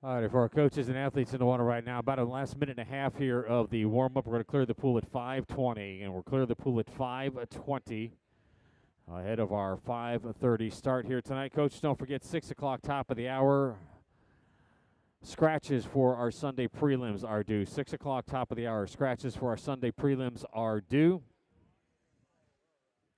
All right, for our coaches and athletes in the water right now, about a last minute and a half here of the warm-up. We're going to clear the pool at 5:20, and we'll clear the pool at 5:20 ahead of our 5:30 start here tonight. Coach, don't forget 6 o'clock, top of the hour. Scratches for our Sunday prelims are due. 6 o'clock, top of the hour. Scratches for our Sunday prelims are due.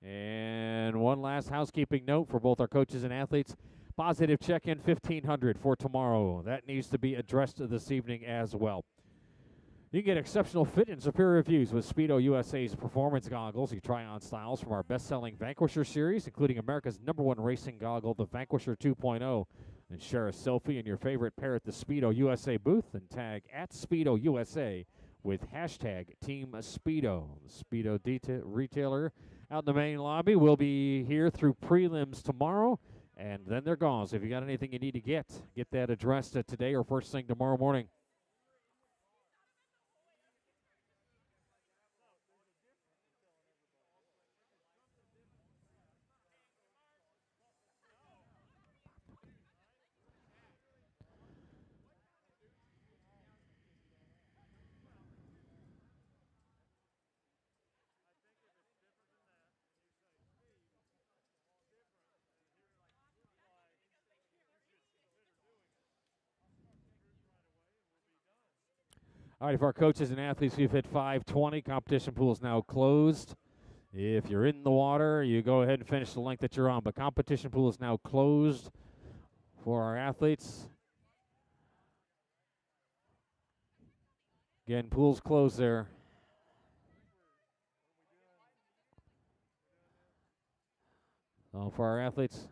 And one last housekeeping note for both our coaches and athletes. Positive check-in 1500 for tomorrow. That needs to be addressed this evening as well. You can get exceptional fit and superior reviews with Speedo USA's performance goggles. You try on styles from our best-selling Vanquisher series, including America's #1 racing goggle, the Vanquisher 2.0. And share a selfie in your favorite pair at the Speedo USA booth and tag at Speedo USA with hashtag Team Speedo. The Speedo retailer out in the main lobby will be here through prelims tomorrow. And then they're gone. So if you got anything you need to get that addressed today or first thing tomorrow morning. All right, for our coaches and athletes, we've hit 5:20. Competition pool is now closed. If you're in the water, you go ahead and finish the length that you're on. But competition pool is now closed for our athletes. Again, pool's closed there. For our athletes.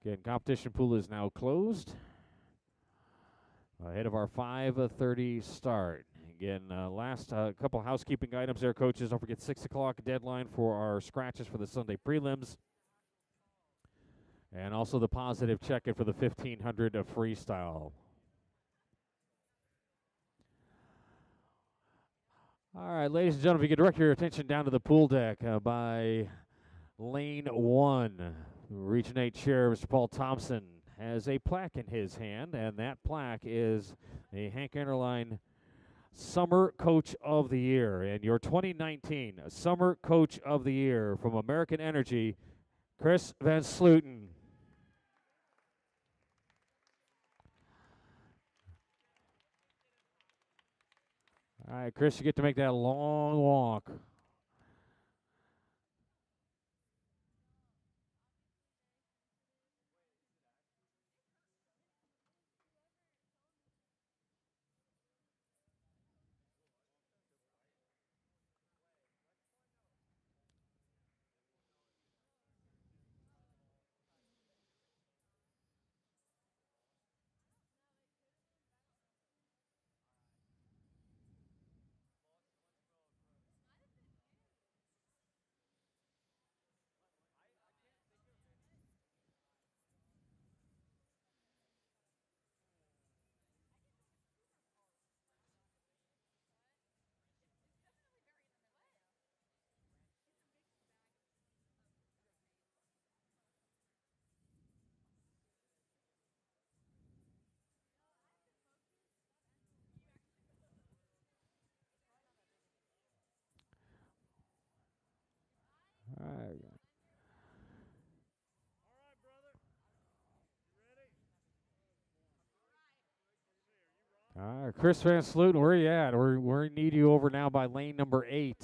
Again, competition pool is now closed. Ahead of our 5:30 start. Again, last couple housekeeping items there, coaches. Don't forget 6 o'clock deadline for our scratches for the Sunday prelims. And also the positive check-in for the 1500 of freestyle. All right, ladies and gentlemen, if you could direct your attention down to the pool deck by lane 1. Region 8 Chair, Mr. Paul Thompson, has a plaque in his hand, and that plaque is a Hank Enterline Summer Coach of the Year. And your 2019 Summer Coach of the Year from American Energy, Chris Van Sluten. All right, Chris, you get to make that long walk. All right. All right, Chris Van Sluten, where are you at? We need you over now by lane number 8.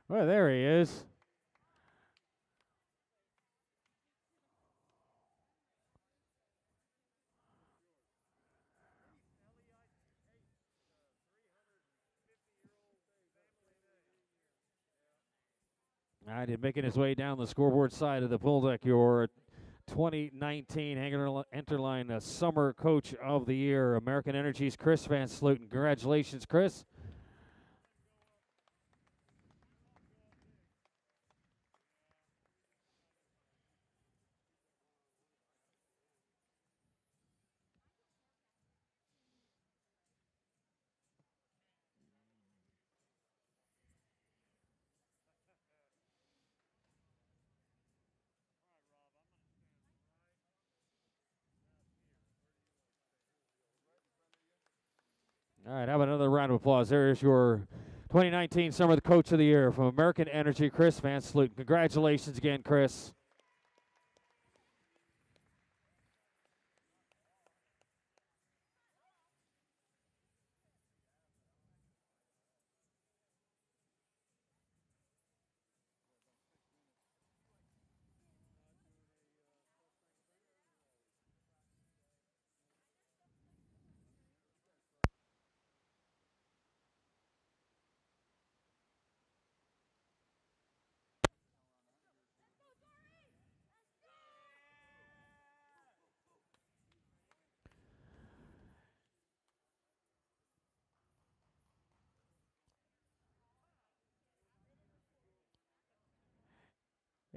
Well, there he is. And making his way down the scoreboard side of the pool deck, your 2019 Enterline Summer Coach of the Year, American Energy's Chris Van Sluten. Congratulations, Chris. All right, how about another round of applause? There is your 2019 Summer Coach of the Year from American Energy, Chris Van Sluten. Congratulations again, Chris.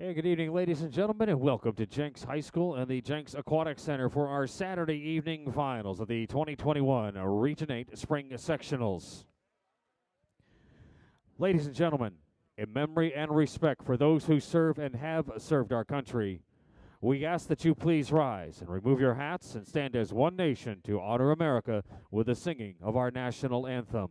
Hey, good evening, ladies and gentlemen, and welcome to Jenks High School and the Jenks Aquatic Center for our Saturday evening finals of the 2021 Region 8 Spring Sectionals. Ladies and gentlemen, in memory and respect for those who serve and have served our country, we ask that you please rise and remove your hats and stand as one nation to honor America with the singing of our national anthem.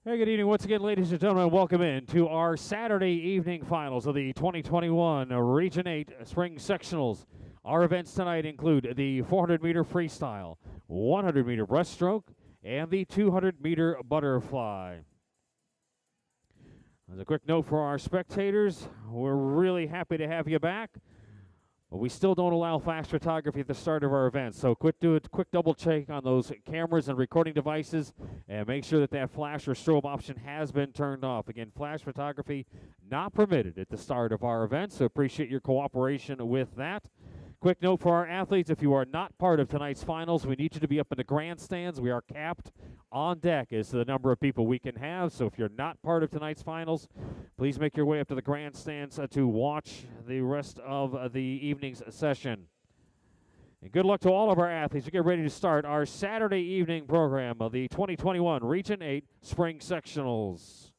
Hey, good evening once again, ladies and gentlemen. Welcome in to our Saturday evening finals of the 2021 Region 8 Spring Sectionals. Our events tonight include the 400-meter freestyle, 100-meter breaststroke, and the 200-meter butterfly. As a quick note for our spectators, we're really happy to have you back. But we still don't allow flash photography at the start of our event, so do a quick double check on those cameras and recording devices and make sure that that flash or strobe option has been turned off. Again, flash photography not permitted at the start of our event, so appreciate your cooperation with that. Quick note for our athletes, if you are not part of tonight's finals, we need you to be up in the grandstands. We are capped on deck as to the number of people we can have. So if you're not part of tonight's finals, please make your way up to the grandstands to watch the rest of the evening's session. And good luck to all of our athletes. We get ready to start our Saturday evening program of the 2021 Region 8 Spring Sectionals.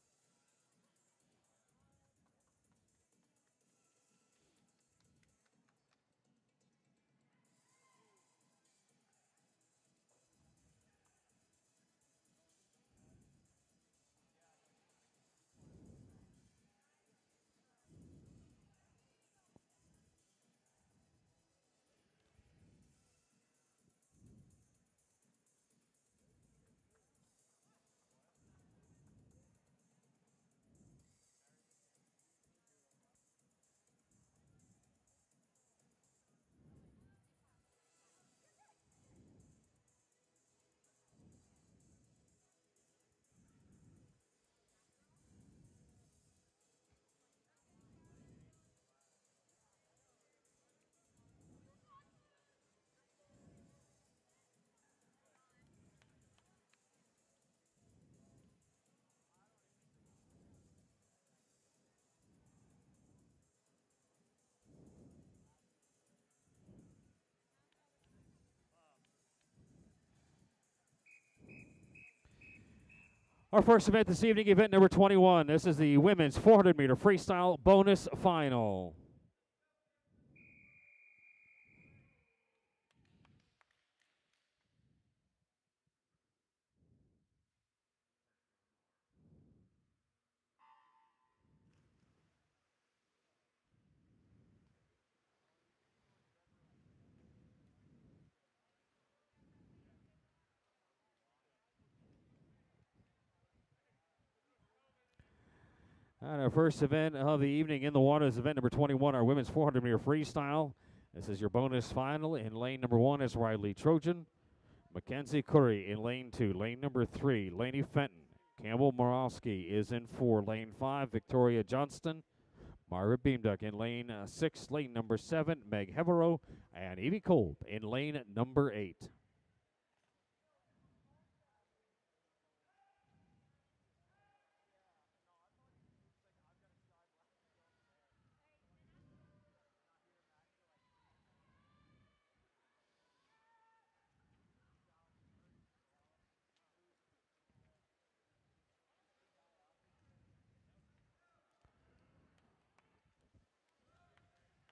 Our first event this evening, event number 21. This is the women's 400-meter freestyle bonus final. And our first event of the evening in the water is event number 21, our women's 400-meter freestyle. This is your bonus final. In lane number 1 is Riley Trojan. Mackenzie Curry in lane 2. Lane number 3, Lainey Fenton. Campbell Morowski is in 4. Lane 5, Victoria Johnston. Myra Beamduck in lane 6. Lane number 7, Meg Heverow. And Evie Kolb in lane number 8.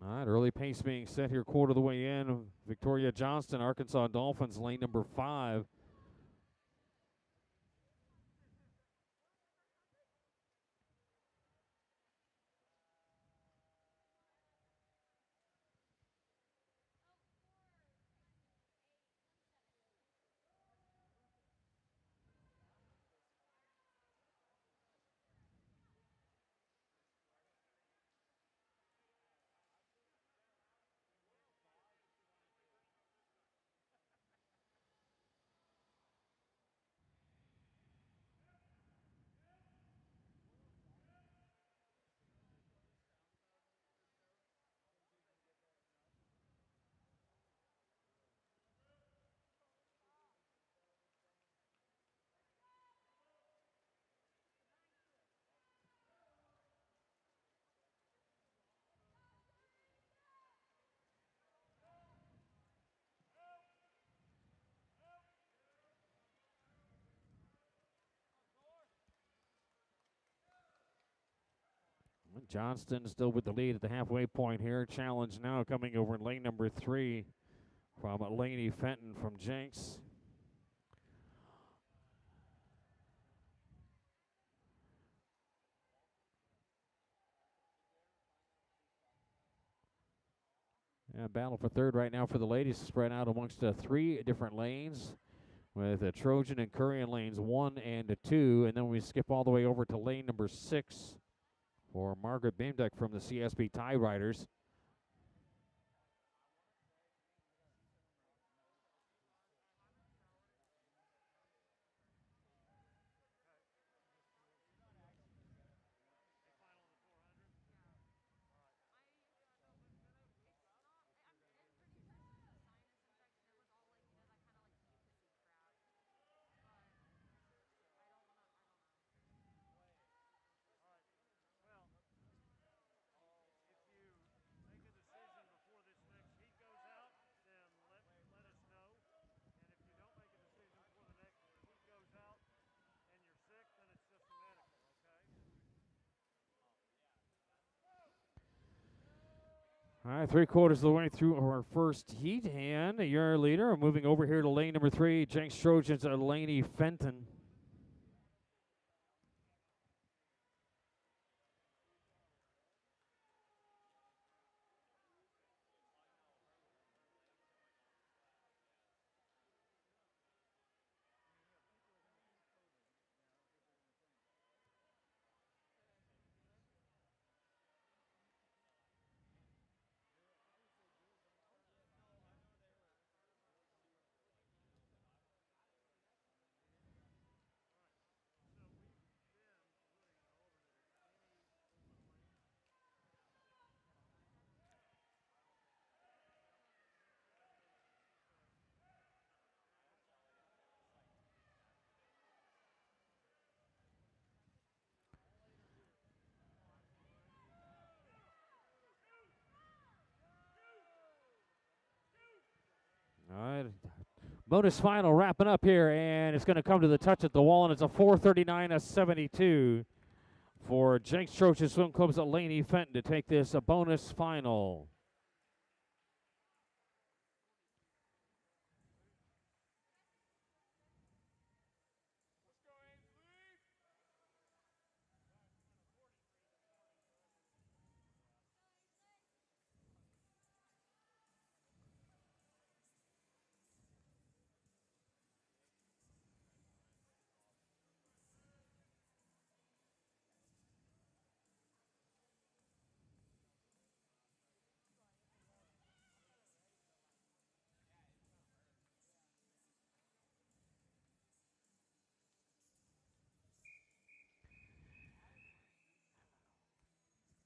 All right, early pace being set here, quarter of the way in. Victoria Johnston, Arkansas Dolphins, lane number 5. Johnston still with the lead at the halfway point here. Challenge now coming over in lane number 3 from Lainey Fenton from Jenks. Yeah, battle for third right now for the ladies, spread out amongst 3 different lanes with Trojan and Curry in lanes 1 and 2. And then we skip all the way over to lane number 6 for Margaret Beamduck from the CSB Tie Riders. All right, 3/4 of the way through our first heat, and your leader moving over here to lane number 3, Jenks Trojans, Laney Fenton. All right. Bonus final wrapping up here, and it's going to come to the touch at the wall, and it's a 4:39:72 for Jenks Trojans Swim Club's Laney Fenton to take this a bonus final.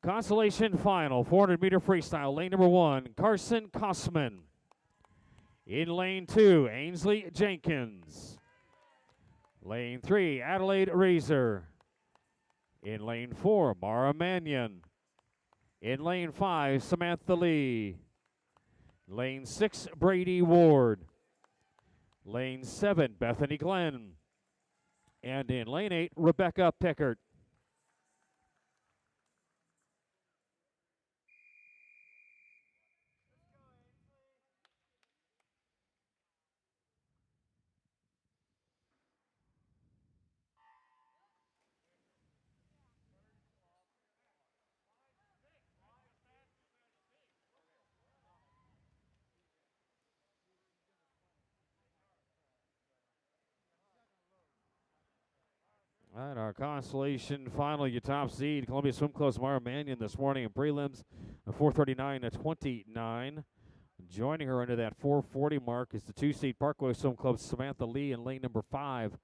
Consolation final, 400-meter freestyle, lane number 1, Carson Kosman. In lane 2, Ainsley Jenkins. Lane 3, Adelaide Razor. In lane 4, Mara Mannion. In lane 5, Samantha Lee. Lane 6, Brady Ward. Lane 7, Bethany Glenn. And in lane 8, Rebecca Pickert. All right, our consolation final, your top seed, Columbia Swim Club's Mara Mannion this morning in prelims, 4:39:29. Joining her under that 4:40 mark is the 2-seed Parkway Swim Club's Samantha Lee in lane number 5.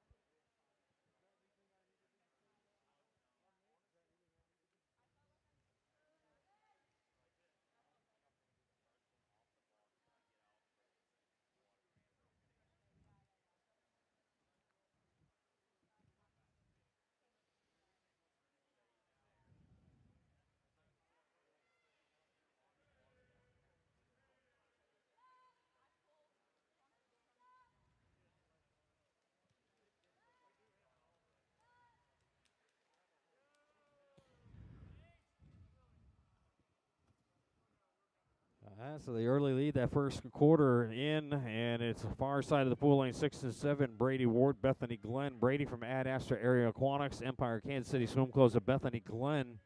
So the early lead, that first quarter in, and it's far side of the pool lane, 6 and 7. Brady Ward, Bethany Glenn. Brady from Ad Astra Area Aquatics, Empire Kansas City Swim Clubs of Bethany Glenn.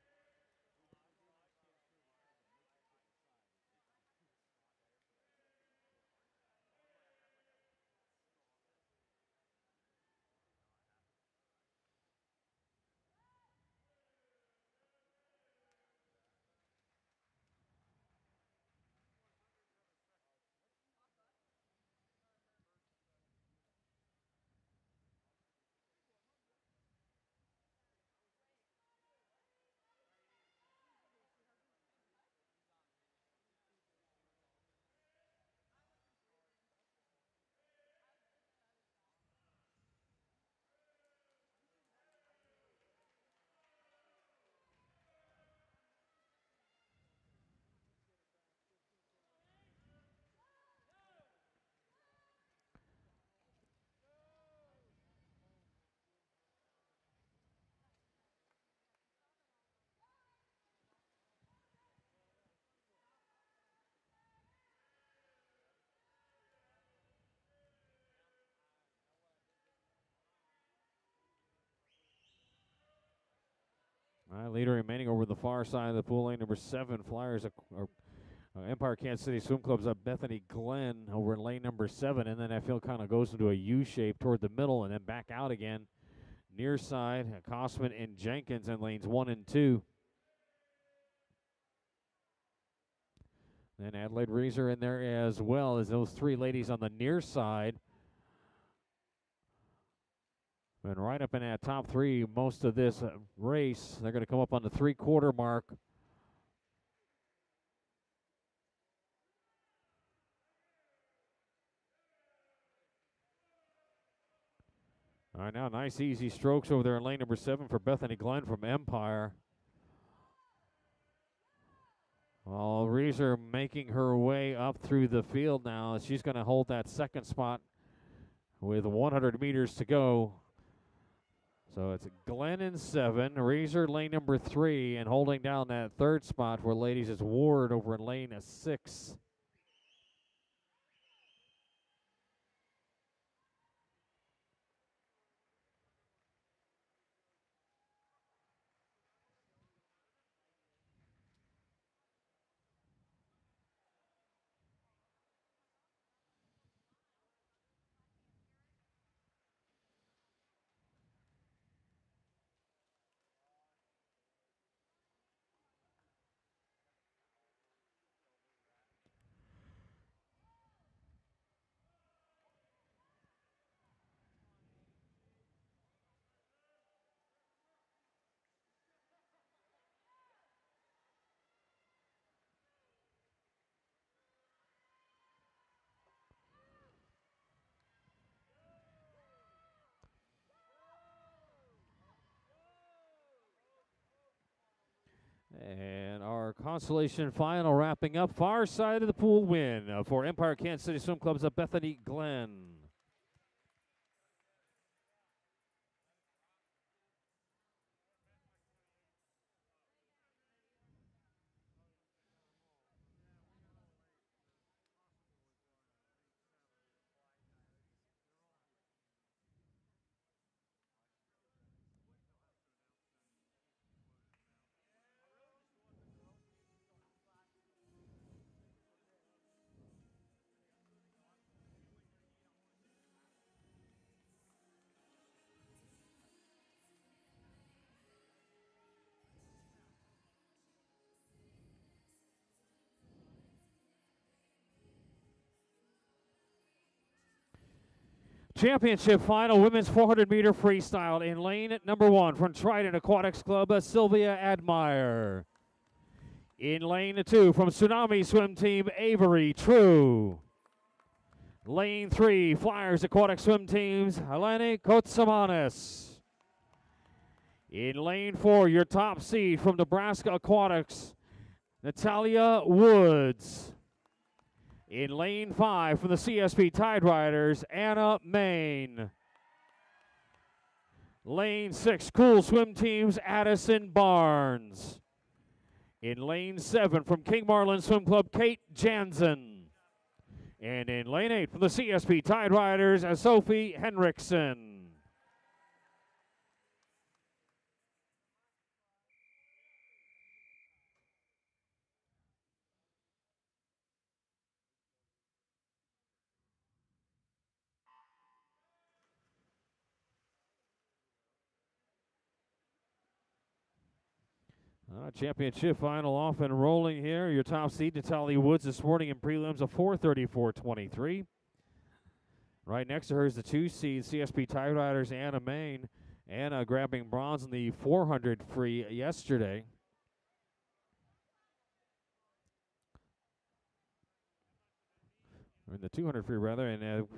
All right, leader remaining over the far side of the pool, lane number 7. Flyers, Empire Kansas City Swim Club's up Bethany Glenn over in lane number 7. And then that field kind of goes into a U shape toward the middle and then back out again. Near side, Kosman and Jenkins in lanes 1 and 2. Then Adelaide Reeser in there as well as those 3 ladies on the near side. And right up in that top 3 most of this race. They're going to come up on the 3/4 mark. All right, now nice easy strokes over there in lane number 7 for Bethany Glenn from Empire. Well, Reeser making her way up through the field now. She's going to hold that second spot with 100 meters to go. So it's Glenn in 7, Reeser lane number 3, and holding down that third spot for ladies is Ward over in lane 6. And our consolation final wrapping up. Far side of the pool win for Empire Kansas City Swim Club's of Bethany Glenn. Championship final, women's 400-meter freestyle in lane number 1 from Trident Aquatics Club, Sylvia Admire. In lane 2 from Tsunami Swim Team, Avery True. Lane 3, Flyers Aquatic Swim Teams, Helene Kotsamanis. In lane 4, your top seed from Nebraska Aquatics, Natalia Woods. In lane 5 from the CSP Tide Riders, Anna Main. Lane 6, Cool Swim Teams, Addison Barnes. In lane 7 from King Marlin Swim Club, Kate Jansen. And in lane 8 from the CSP Tide Riders, Sophie Henriksen. Championship final off and rolling here. Your top seed, Natalia Woods, this morning in prelims of 4:34.23. Right next to her is the 2 seed, CSP Tide Riders, Anna Main. Anna grabbing bronze in the 400 free yesterday. Or in the 200 free, rather. And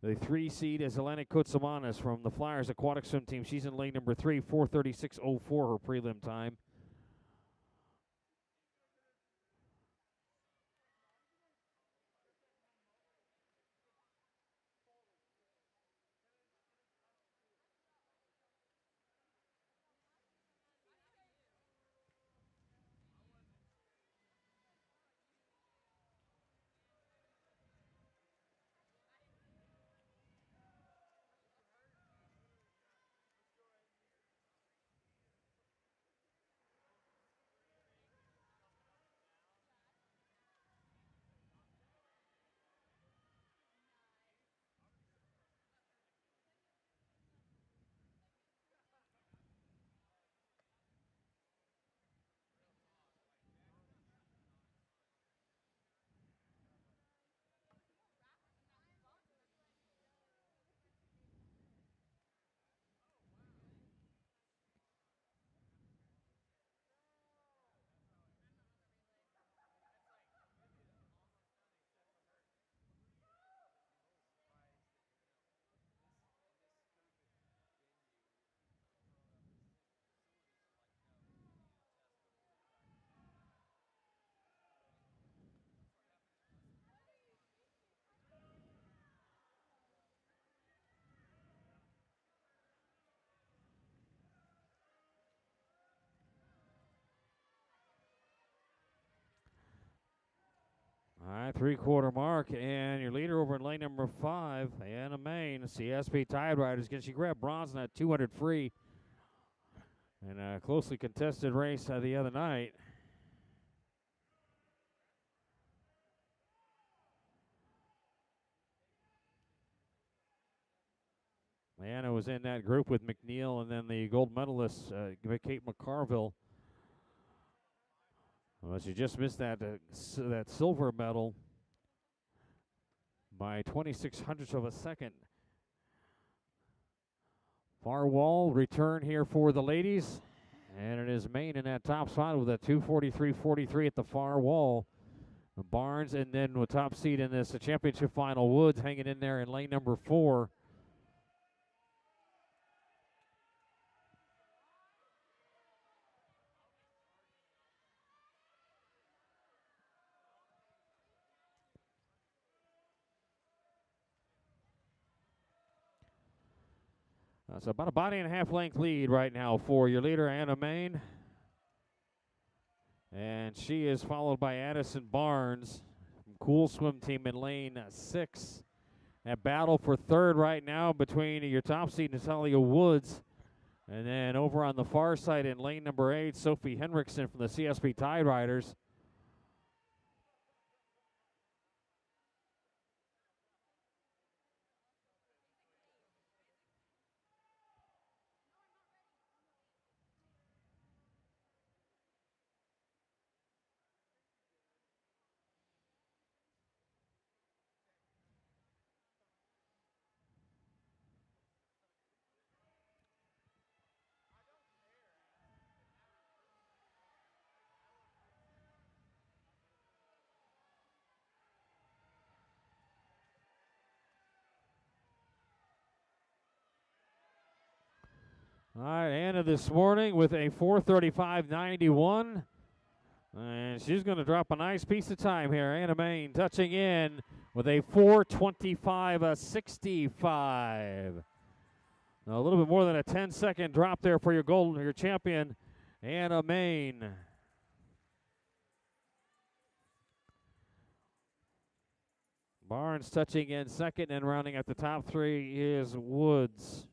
the 3 seed is Helene Kotsamanis from the Flyers Aquatic Swim Team. She's in lane number 3, 4:36.04 her prelim time. All right, three-quarter mark, and your leader over in lane number 5, Anna Main, CSP Tide Riders. Can she grab bronze in that 200 free? In a closely contested race the other night. Anna was in that group with McNeil and then the gold medalist, Kate Mccarville. Well, she just missed that silver medal by 0.26 of a second. Far wall return here for the ladies. And it is Maine in that top spot with a 2:43.43 at the far wall. Barnes and then with top seed in this championship final, Woods hanging in there in lane number 4. So about a body and a half length lead right now for your leader, Anna Main. And she is followed by Addison Barnes from Cool Swim Team in lane 6. That battle for third right now between your top seed, Natalia Woods. And then over on the far side in lane number 8, Sophie Henriksen from the CSP Tide Riders. All right, Anna this morning with a 4:35.91. And she's going to drop a nice piece of time here. Anna Main touching in with a 4:25.65. A little bit more than a 10-second drop there for your champion, Anna Main. Barnes touching in second, and rounding at the top 3 is Woods.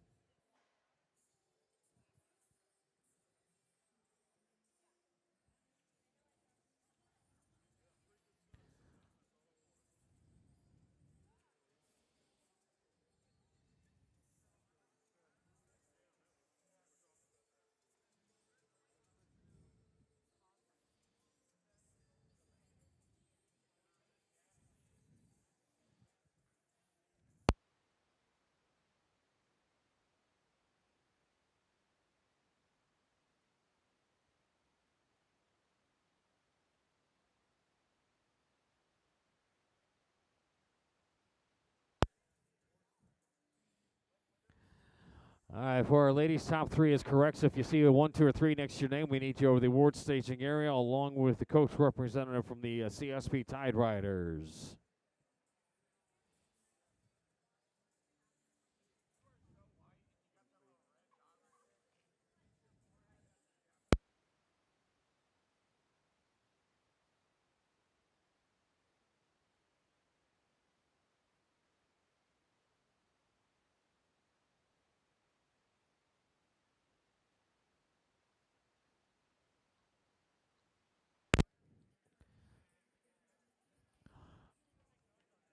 All right, for our ladies, top 3 is correct. So if you see a 1, 2, or 3 next to your name, we need you over the award staging area, along with the coach representative from the CSP Tide Riders.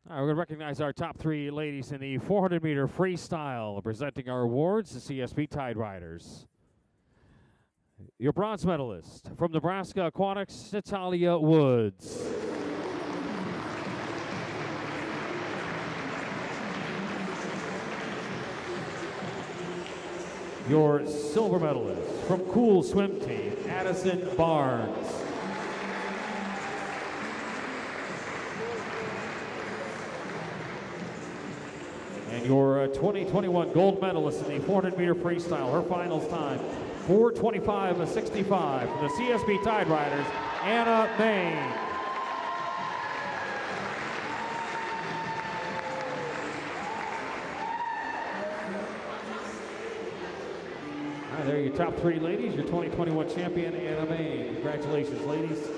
All right, we're going to recognize our top 3 ladies in the 400-meter freestyle, presenting our awards, the CSP Tide Riders. Your bronze medalist from Nebraska Aquatics, Natalia Woods. Your silver medalist from Cool Swim Team, Addison Barnes. And your 2021 gold medalist in the 400-meter freestyle, her finals time, 4:25.65 from the CSP Tide Riders, Anna Main. All right, there are your top 3 ladies, your 2021 champion, Anna Main. Congratulations, ladies.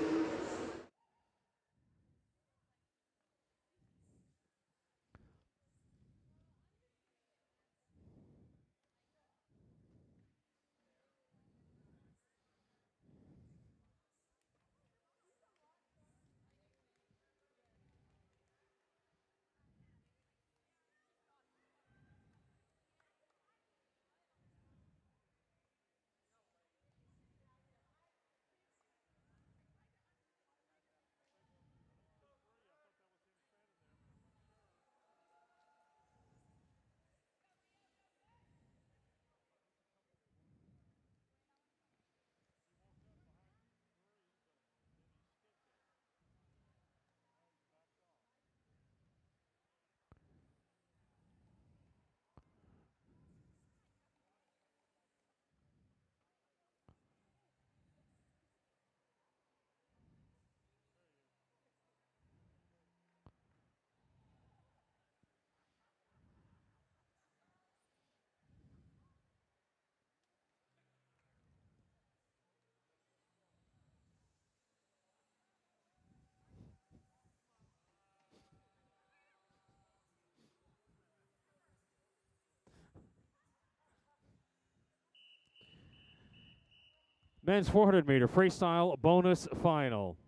Men's 400-meter freestyle bonus final.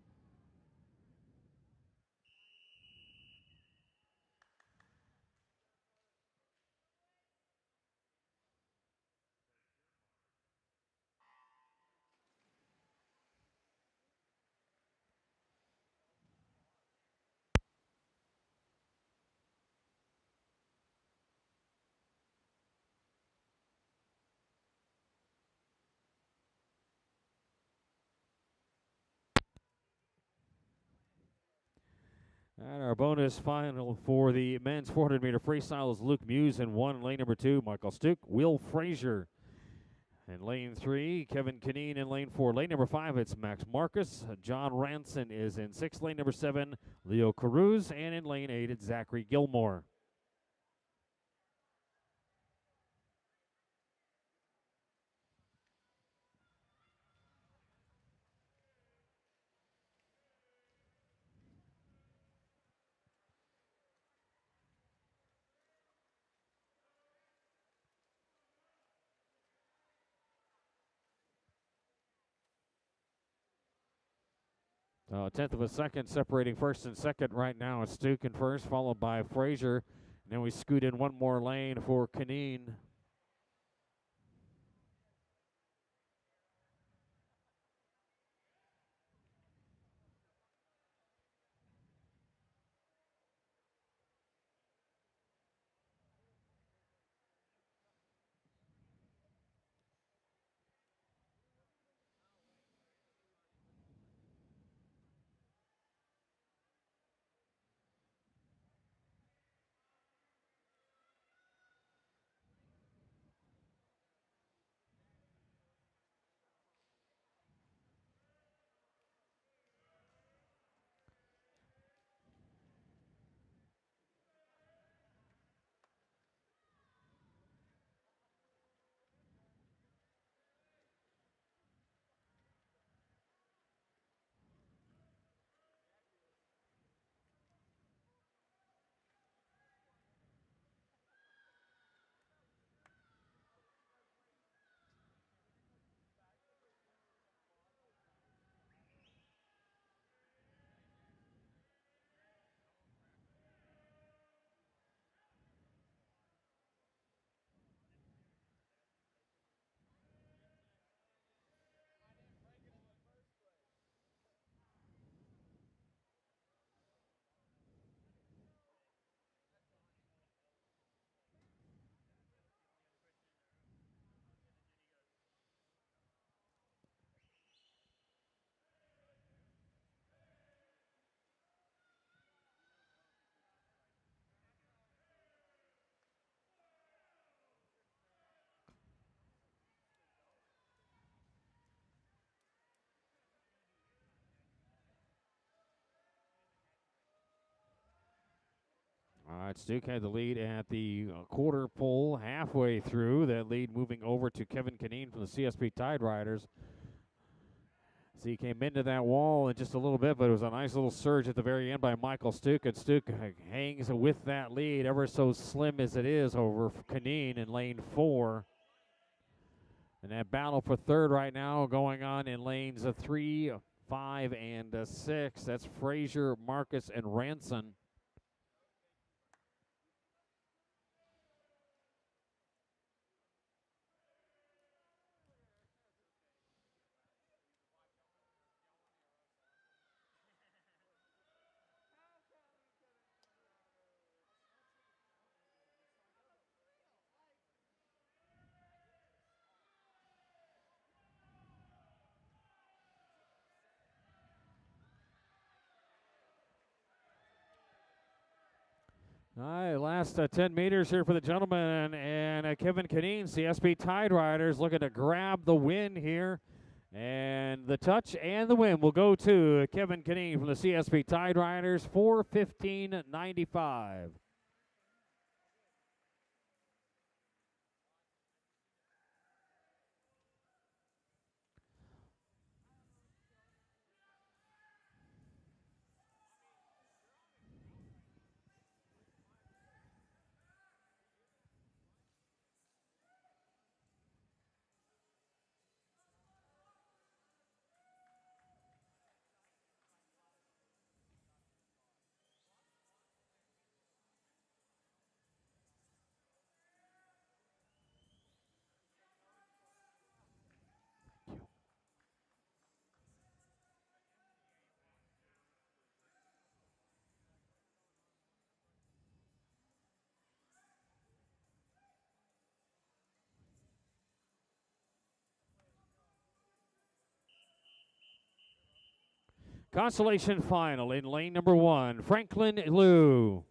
And our bonus final for the men's 400-meter freestyle is Luke Muse in 1, lane number 2, Michael Stuck, Will Frazier. In lane 3, Kevin Kineen in lane 4. Lane number 5, it's Max Marcus. John Ranson is in 6, lane number 7, Leo Caruz. And in lane 8, it's Zachary Gilmore. A tenth of a second separating first and second right now. It's Stuck in first, followed by Frazier. And then we scoot in one more lane for Kineen. All right, Stuck had the lead at the quarter pole halfway through. That lead moving over to Kevin Kineen from the CSP Tide Riders. So he came into that wall in just a little bit, but it was a nice little surge at the very end by Michael Stuck, and Stuck hangs with that lead, ever so slim as it is, over Kineen in lane 4. And that battle for third right now going on in lanes 3, 5, and 6. That's Frazier, Marcus, and Ranson. All right, last 10 meters here for the gentlemen, and Kevin Kineen, CSP Tide Riders, looking to grab the win here. And the touch and the win will go to Kevin Kineen from the CSP Tide Riders, 4:15.95. Consolation final in lane number 1, Franklin Liu.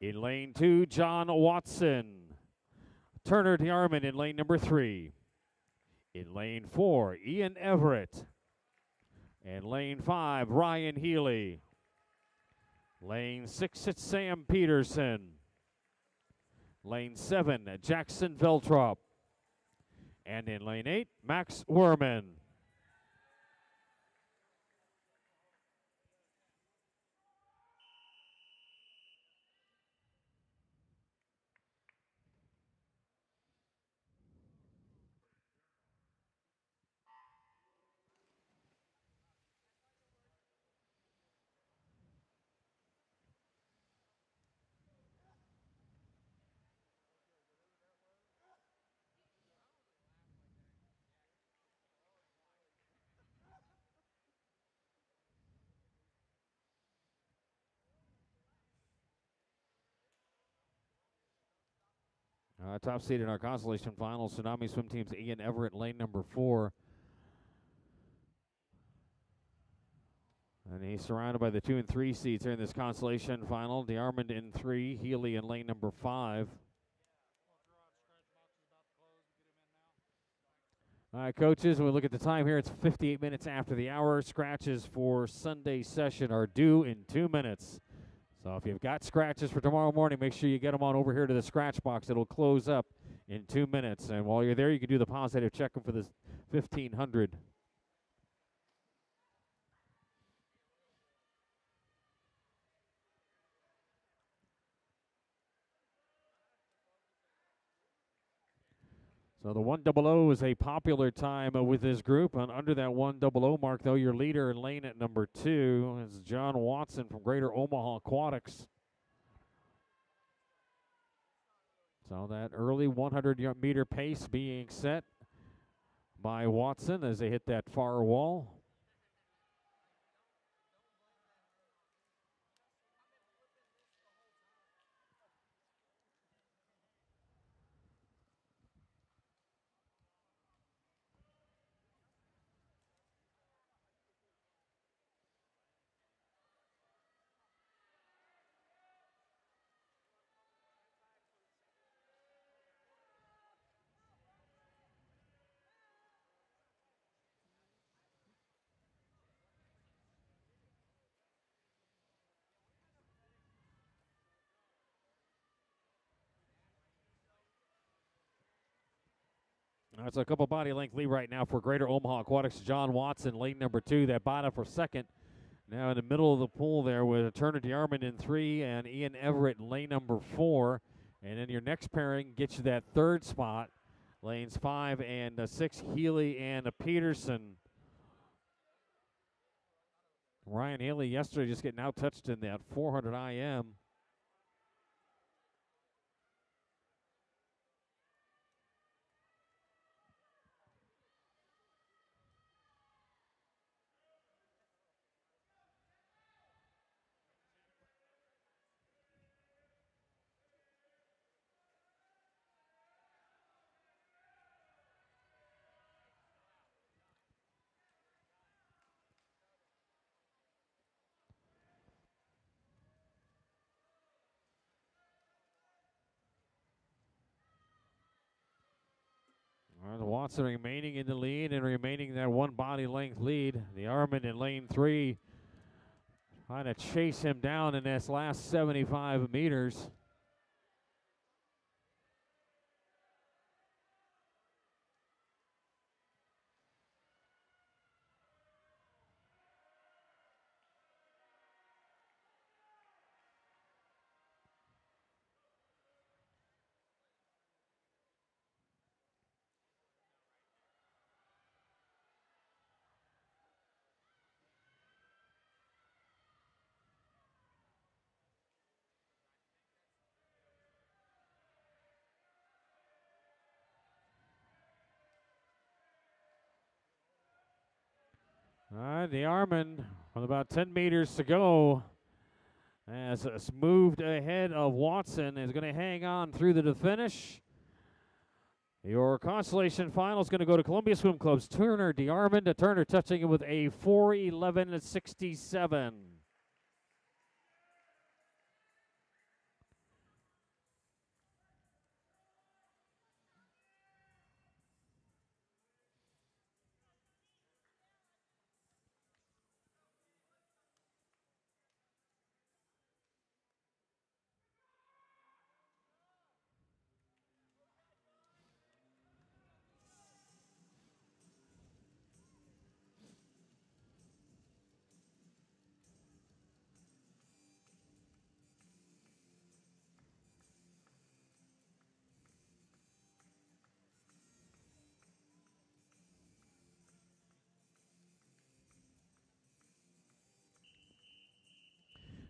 In lane 2, John Watson. Turner DeArmond in lane number 3. In lane 4, Ian Everett. And lane 5, Ryan Healy. Lane 6, it's Sam Peterson. Lane 7, Jackson Veltrop. And in lane 8, Max Werman. Top seed in our consolation final, Tsunami Swim Team's Ian Everett, lane number 4. And he's surrounded by the 2 and 3 seeds here in this consolation final. DeArmond in 3, Healy in lane number 5. All right, coaches, when we look at the time here, it's 58 minutes after the hour. Scratches for Sunday session are due in 2 minutes. So if you've got scratches for tomorrow morning, make sure you get them on over here to the scratch box. It'll close up in 2 minutes. And while you're there, you can do the positive check-in for the 1,500. So the 100 is a popular time with this group. And under that 100 mark, though, your leader in lane at number 2 is John Watson from Greater Omaha Aquatics. So that early 100-meter pace being set by Watson as they hit that far wall. That's a couple body length lead right now for Greater Omaha Aquatics. John Watson, lane number 2. That bottom for second. Now in the middle of the pool there with Turner DeArmond in 3 and Ian Everett in lane number 4. And then your next pairing gets you that third spot. Lanes 5 and 6, Healy and Peterson. Ryan Healy yesterday just getting out-touched in that 400 IM. Watson remaining in the lead and remaining that one body length lead. The DeArmond in lane 3 trying to chase him down in this last 75 meters. All right, DeArmond with about 10 meters to go has moved ahead of Watson, is going to hang on through to the finish. Your consolation final is going to go to Columbia Swim Club's Turner DeArmond. Turner touching it with a 4:11.67.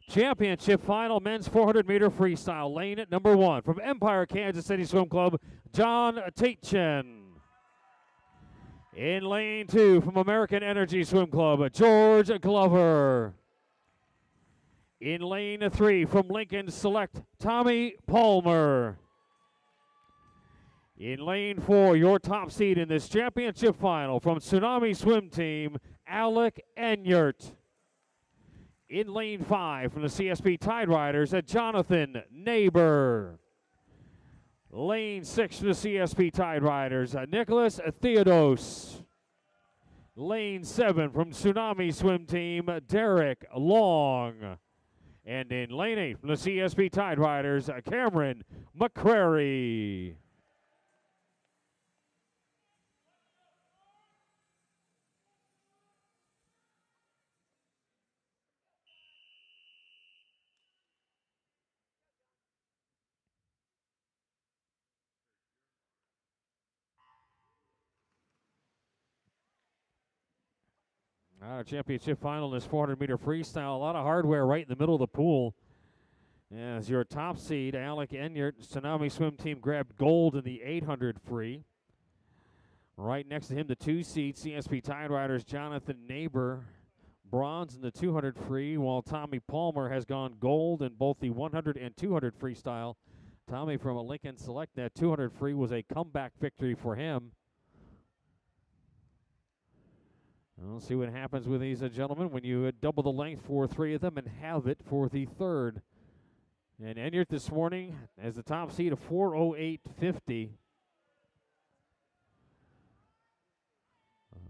Championship final, men's 400-meter freestyle. Lane at number 1 from Empire, Kansas City Swim Club, John Taitchen. In lane 2 from American Energy Swim Club, George Glover. In lane 3 from Lincoln Select, Tommy Palmer. In lane 4, your top seed in this championship final from Tsunami Swim Team, Alec Enyart. In lane 5 from the CSP Tide Riders, Jonathan Neighbor. Lane 6 for the CSP Tide Riders, Nicholas Theodos. Lane 7 from Tsunami Swim Team, Derek Long. And in lane 8 from the CSP Tide Riders, Cameron McCrary. Our championship final in this 400-meter freestyle. A lot of hardware right in the middle of the pool. As your top seed, Alec Enyart, Tsunami Swim Team, grabbed gold in the 800 free. Right next to him, the 2 seed, CSP Tide Riders, Jonathan Neighbor, bronze in the 200 free, while Tommy Palmer has gone gold in both the 100 and 200 freestyle. Tommy from a Lincoln Select, that 200 free was a comeback victory for him. We'll see what happens with these gentlemen when you double the length for 3 of them and have it for the 3rd. And Enyart this morning as the top seed of 4:08.50.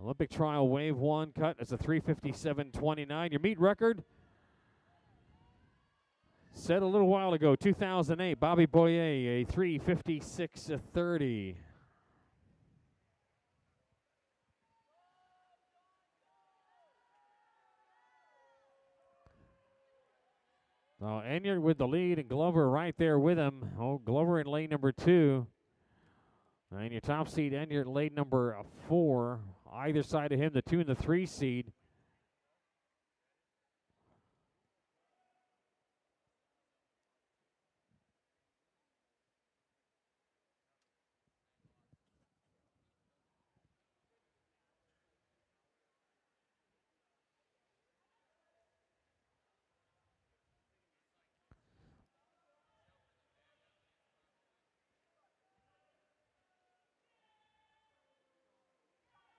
Olympic trial wave 1 cut as a 3:57.29. Your meet record set a little while ago, 2008, Bobby Boyer, a 3:56.30. Now, Enyart with the lead and Glover right there with him. Oh, Glover in lane number 2. And your top seed, Enyart, lane number 4. Either side of him, the 2 and the 3 seed.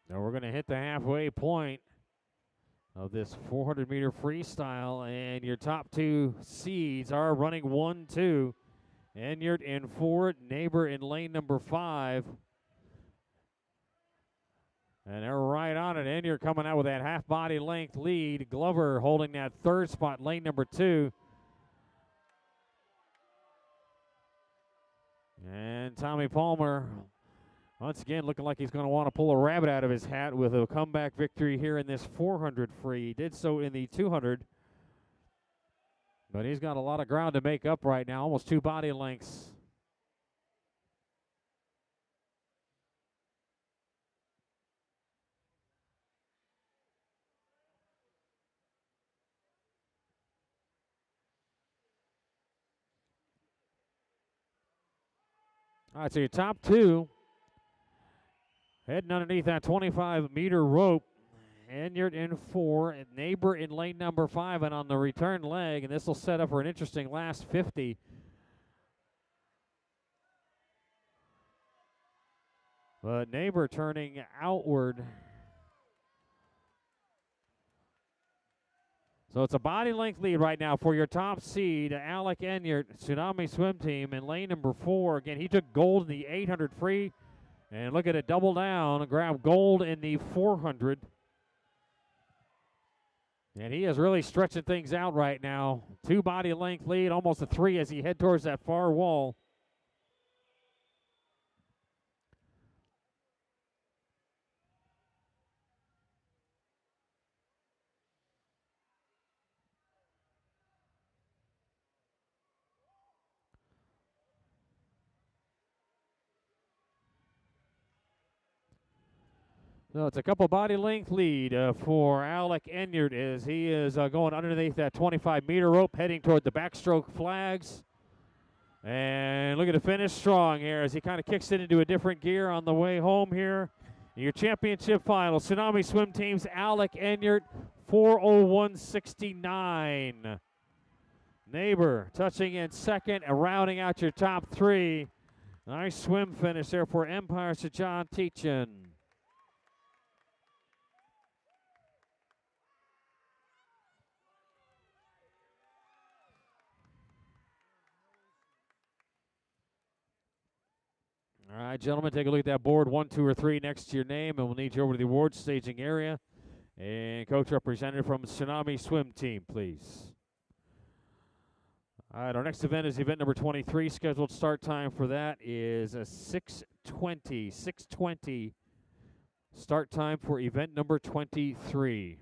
Now we're going to hit the halfway point of this 400-meter freestyle, and your top 2 seeds are running 1-2. Enyart in 4, Neighbor in lane number 5. And they're right on it. Enyart coming out with that half-body length lead. Glover holding that 3rd spot, lane number 2. And Tommy Palmer, once again, looking like he's going to want to pull a rabbit out of his hat with a comeback victory here in this 400 free. He did so in the 200. But he's got a lot of ground to make up right now, almost 2 body lengths. All right, so your top 2 heading underneath that 25-meter rope. Enyart in 4, and Neighbor in lane number 5, and on the return leg, and this will set up for an interesting last 50. But Neighbor turning outward. So it's a body length lead right now for your top seed, Alec Enyart, Tsunami Swim Team, in lane number 4. Again, he took gold in the 800 free. And look at it, double down, grab gold in the 400. And he is really stretching things out right now. 2 body length lead, almost a 3 as he head towards that far wall. So it's a couple body length lead for Alec Enyart as he is going underneath that 25-meter rope, heading toward the backstroke flags. And look at the finish strong here as he kind of kicks it into a different gear on the way home here. Your championship final, Tsunami Swim Team's Alec Enyart, 4:01.69. Neighbor touching in second and rounding out your top 3. Nice swim finish there for Empire to John Teachin. All right, gentlemen, take a look at that board, 1, 2, or 3 next to your name, and we'll need you over to the awards staging area. And coach representative from Tsunami Swim Team, please. All right, our next event is event number 23. Scheduled start time for that is 6:20. 6:20 start time for event number 23.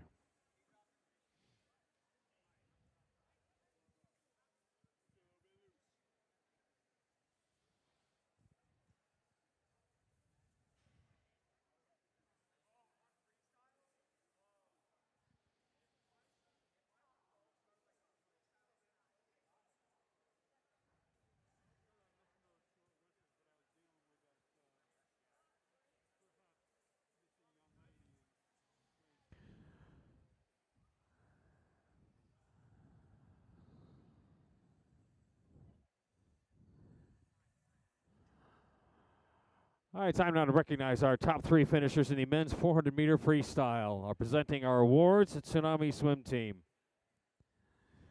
All right, time now to recognize our top 3 finishers in the men's 400-meter freestyle. Are presenting our awards at Tsunami Swim Team.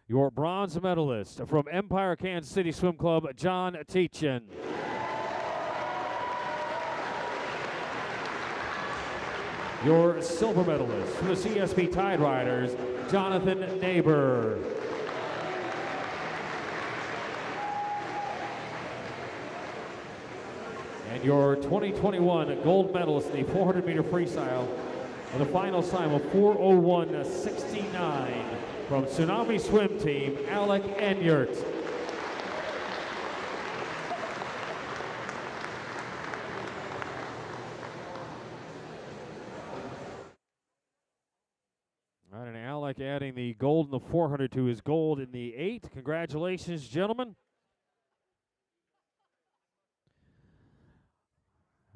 Your bronze medalist from Empire Kansas City Swim Club, John Teachin. Your silver medalist from the CSP Tide Riders, Jonathan Neighbor. And your 2021 gold medalist in the 400-meter freestyle with a final time of 4:01.69 from Tsunami Swim Team, Alec Enyart. All right, and Alec adding the gold in the 400 to his gold in the 8. Congratulations, gentlemen.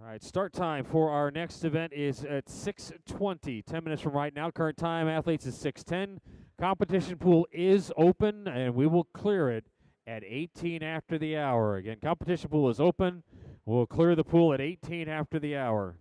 All right, start time for our next event is at 6:20, 10 minutes from right now. Current time, athletes, is 6:10. Competition pool is open, and we will clear it at 18 after the hour. Again, competition pool is open. We'll clear the pool at 18 after the hour.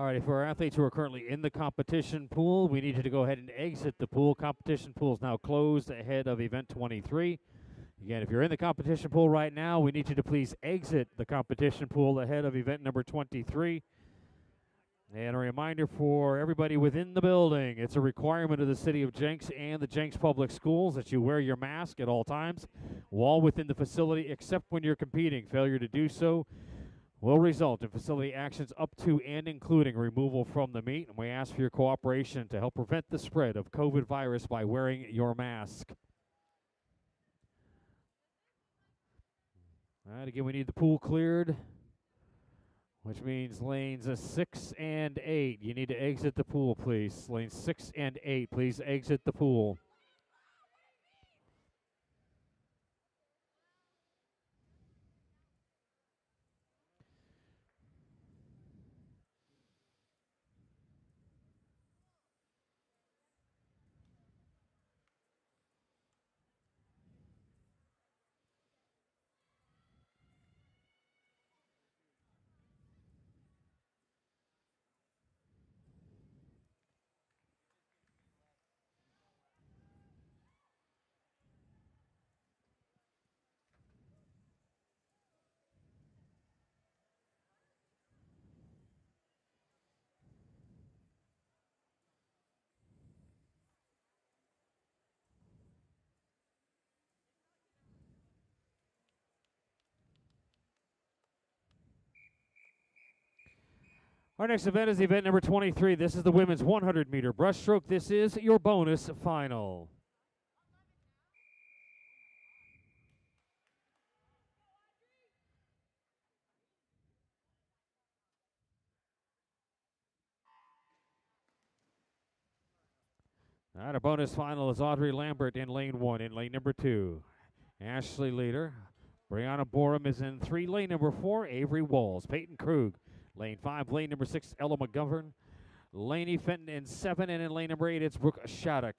All right, for our athletes who are currently in the competition pool, we need you to go ahead and exit the pool. Competition pool is now closed ahead of event 23. Again, if you're in the competition pool right now, we need you to please exit the competition pool ahead of event number 23. And a reminder for everybody within the building, it's a requirement of the City of Jenks and the Jenks Public Schools that you wear your mask at all times while within the facility, except when you're competing. Failure to do so will result in facility actions up to and including removal from the meet, and we ask for your cooperation to help prevent the spread of COVID virus by wearing your mask. All right, again, we need the pool cleared, which means lanes 6 and 8. You need to exit the pool, please. Lanes 6 and 8, please exit the pool. Our next event is event number 23. This is the women's 100-meter breaststroke. This is your bonus final. All right, our bonus final is Audrey Lambert in lane 1. In lane number 2, Ashley Leader. Brianna Borum is in 3. Lane number 4, Avery Walls. Peyton Krug. Lane 5, lane number 6, Ella McGovern. Laney Fenton in 7, and in lane number 8, it's Brooke Shattuck.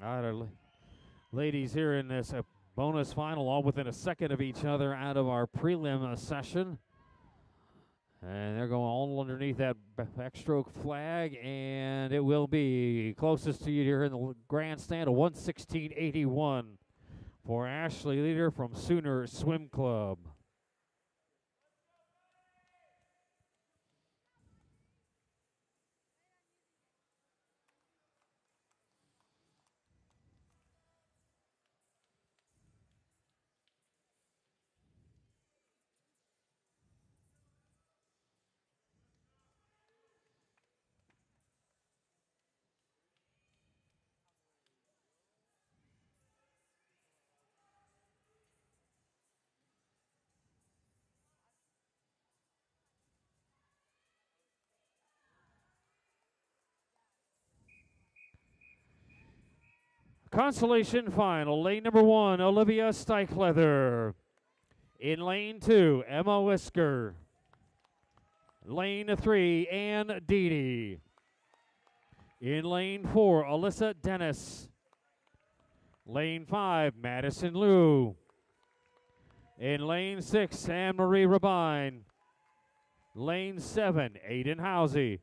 All right, our ladies here in this bonus final, all within a second of each other out of our prelim session. And they're going all underneath that backstroke flag, and it will be closest to you here in the grandstand, a 1:16.81 for Ashley Leader from Sooner Swim Club. Consolation final, lane number 1, Olivia Steichleather. In lane 2, Emma Whisker. Lane 3, Ann Deedy. In lane 4, Alyssa Dennis. Lane 5, Madison Liu. In lane 6, Anne-Marie Rabine. Lane 7, Aiden Housey.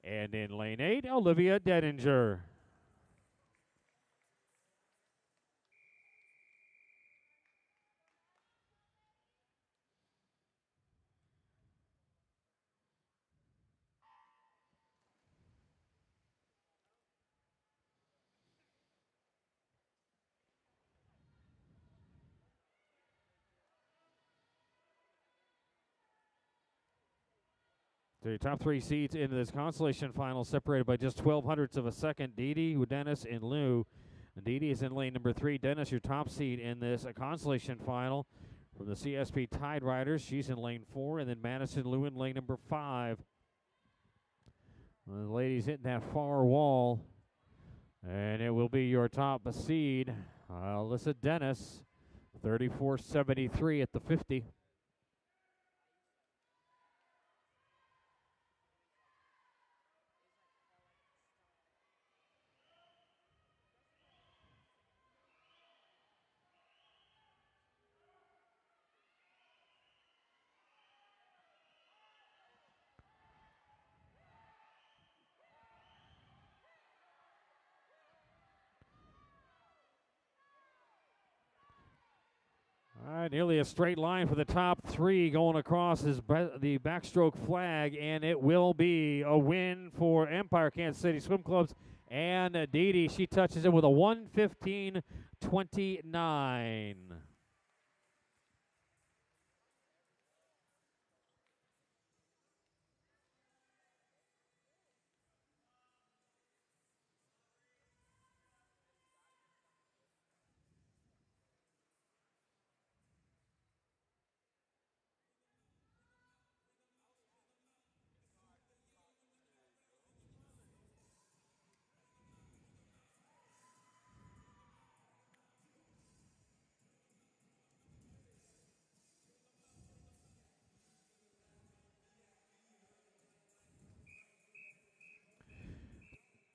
And in lane 8, Olivia Dedinger. So your top three seeds into this consolation final, separated by just 0.12 of a second. Didi, Dennis, and Lou. Didi is in lane number 3. Dennis, your top seed in this consolation final from the CSP Tide Riders. She's in lane 4, and then Madison Lou in lane number 5. The ladies hitting that far wall, and it will be your top seed, Alyssa Dennis, 34.73 at the 50. All right, nearly a straight line for the top 3 going across the backstroke flag, and it will be a win for Empire Kansas City Swim Clubs. And Didi, she touches it with a 1:15.29.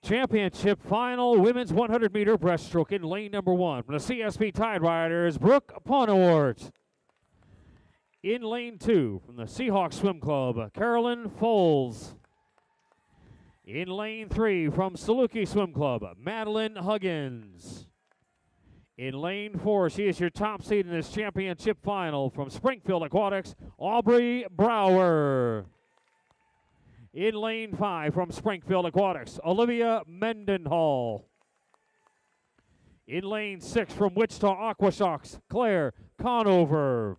Championship final, women's 100-meter breaststroke in lane number 1 from the CSP Tide Riders, Brooke Ponewart. In lane 2 from the Seahawks Swim Club, Carolyn Foles. In lane 3 from Saluki Swim Club, Madeline Huggins. In lane 4, she is your top seed in this championship final from Springfield Aquatics, Aubrey Brower. In lane 5 from Springfield Aquatics, Olivia Mendenhall. In lane 6 from Wichita Aquashocks, Claire Conover.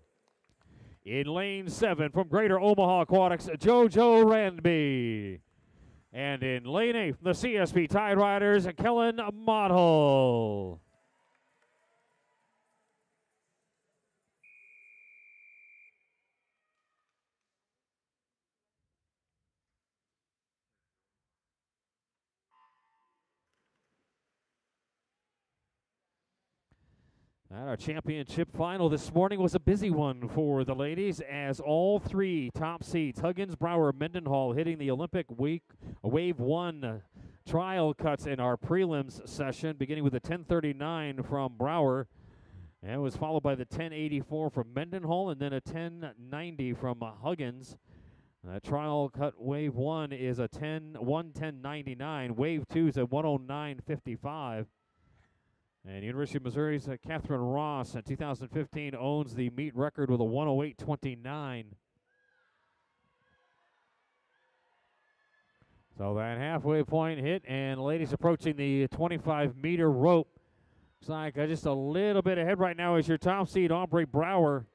In lane 7 from Greater Omaha Aquatics, JoJo Randby. And in lane 8 from the CSP Tide Riders, Kellen Model. And our championship final this morning was a busy one for the ladies, as all 3 top seeds, Huggins, Brower, Mendenhall, hitting the Olympic Wave 1 trial cuts in our prelims session, beginning with a 10:39 from Brower. And it was followed by the 10:84 from Mendenhall, and then a 10:90 from Huggins. Trial cut Wave 1 is a 1:10.99. Wave 2 is a 1:09.55. And University of Missouri's Catherine Ross in 2015 owns the meet record with a 1:08.29. So that halfway point hit, and ladies approaching the 25-meter rope. Looks like just a little bit ahead right now is your top seed, Aubrey Brower.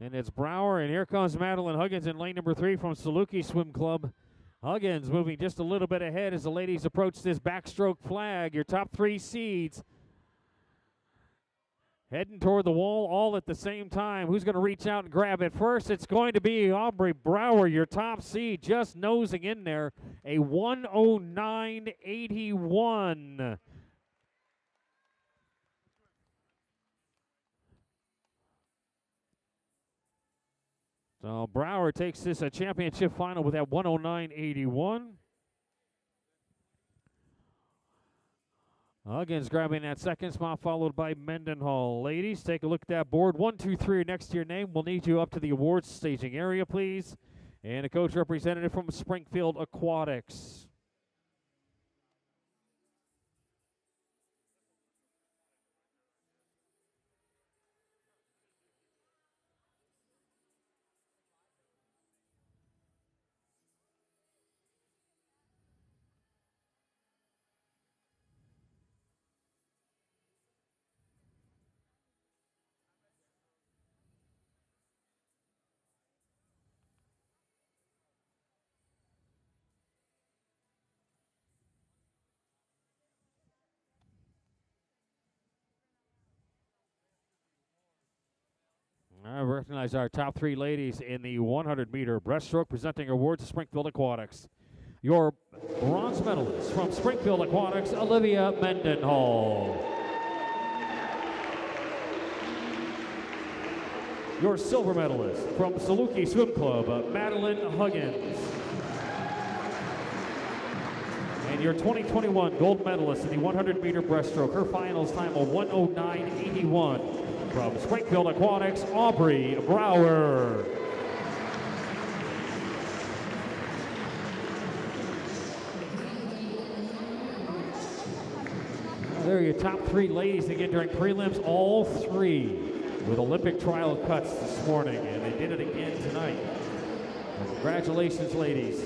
And it's Brower, and here comes Madeline Huggins in lane number 3 from Saluki Swim Club. Huggins moving just a little bit ahead as the ladies approach this backstroke flag. Your top 3 seeds heading toward the wall all at the same time. Who's going to reach out and grab it first? It's going to be Aubrey Brower, your top seed, just nosing in there. A 1:09.81. So Brower takes this championship final with that 1:09.81. Huggins grabbing that second spot, followed by Mendenhall. Ladies, take a look at that board. 1, 2, 3 next to your name. We'll need you up to the awards staging area, please. And a coach representative from Springfield Aquatics. recognize our top 3 ladies in the 100-meter breaststroke, presenting awards to Springfield Aquatics. Your bronze medalist from Springfield Aquatics, Olivia Mendenhall. Your silver medalist from Saluki Swim Club, Madeline Huggins. And your 2021 gold medalist in the 100-meter breaststroke, her finals time of 1:09.81 from Springfield Aquatics, Aubrey Brower. There are your top 3 ladies again during prelims, all 3 with Olympic trial cuts this morning, and they did it again tonight. Congratulations, ladies.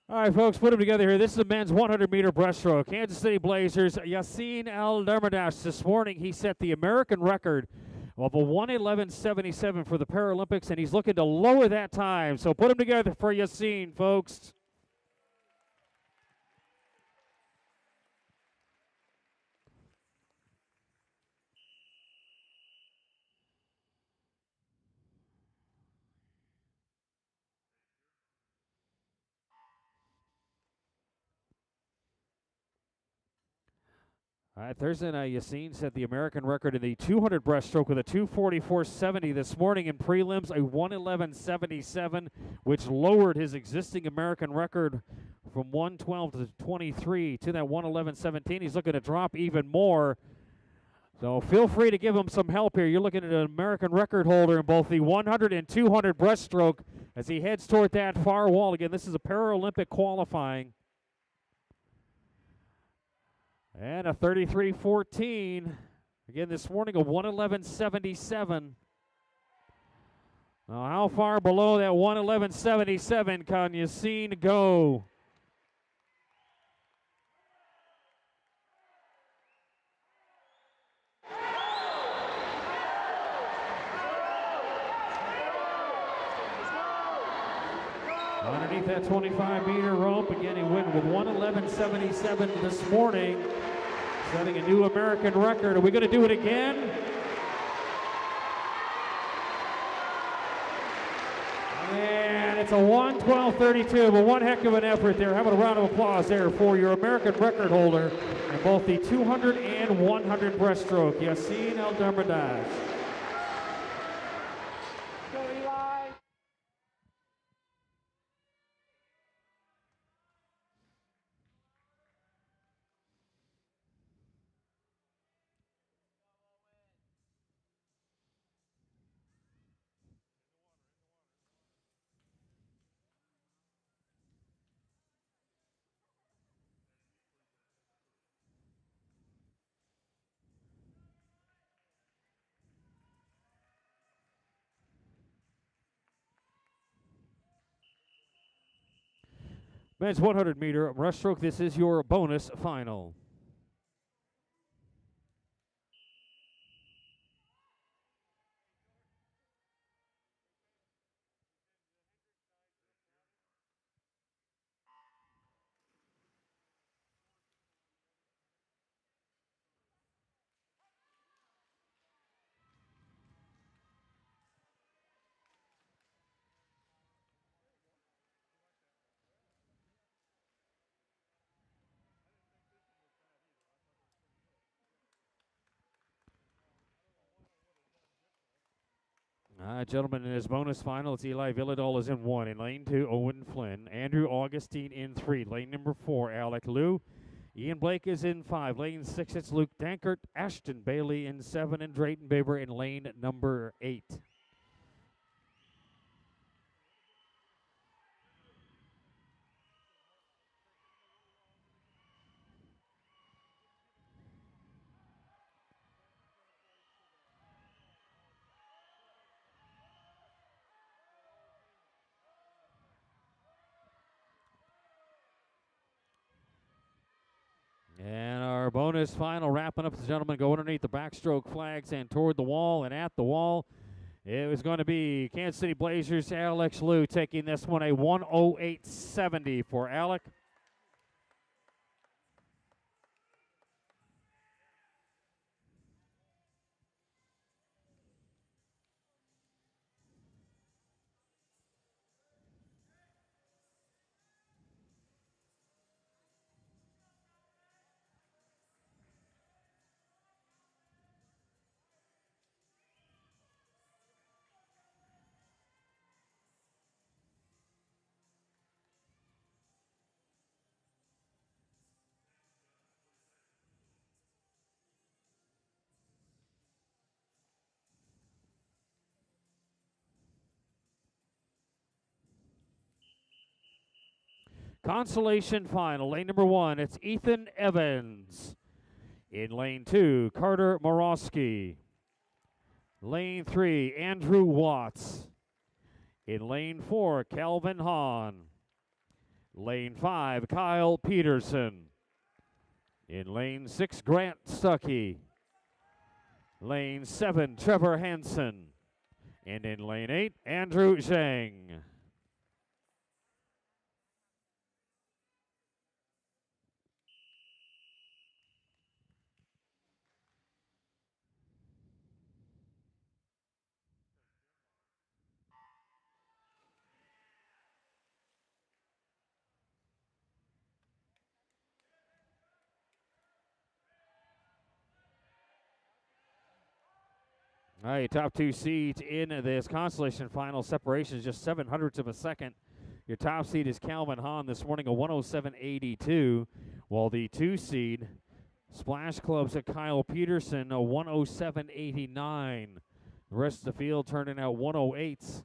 All right, folks, put them together here. This is the men's 100-meter breaststroke. Kansas City Blazers, Yassine El-Dermadash. This morning, he set the American record of a 1:11.77 for the Paralympics, and he's looking to lower that time. So put them together for Yassine, folks. All right, Thursday night, Yassine set the American record in the 200 breaststroke with a 2:44.70 this morning in prelims, a 1:11.77, which lowered his existing American record from 1:12 to 23 to that 1:11.17. He's looking to drop even more. So feel free to give him some help here. You're looking at an American record holder in both the 100 and 200 breaststroke as he heads toward that far wall. Again, this is a Paralympic qualifying. And a 33.14. Again, this morning, a 1:11.77. Now, how far below that 1:11.77 can Yassine go? Underneath that 25-meter rope, again, he went with 1:11.77 this morning, setting a new American record. Are we going to do it again? And it's a 1:12.32, but one heck of an effort there. How about a round of applause there for your American record holder in both the 200 and 100 breaststroke, Yassine El-Dermadash. Men's 100-meter breaststroke. This is your bonus final. Gentlemen, in his bonus final, it's Eli Villadol is in 1. In lane 2, Owen Flynn. Andrew Augustine in 3. Lane number 4, Alec Liu. Ian Blake is in 5. Lane 6, it's Luke Dankert. Ashton Bailey in 7. And Drayton Baber in lane number 8. And our bonus final wrapping up, the gentlemen go underneath the backstroke flags and toward the wall and at the wall. It was going to be Kansas City Blazers' Alex Liu taking this one, a 108.70 for Alec. Consolation final, lane number 1, it's Ethan Evans. In lane 2, Carter Morosky. Lane 3, Andrew Watts. In lane 4, Calvin Hahn. Lane 5, Kyle Peterson. In lane 6, Grant Stuckey. Lane 7, Trevor Hansen. And in lane 8, Andrew Zhang. All right, top 2 seeds in this consolation final. Separation is just 7/100ths of a second. Your top seed is Calvin Hahn this morning, a 107.82, while the 2 seed, Splash Club's at Kyle Peterson, a 107.89. The rest of the field turning out 108s.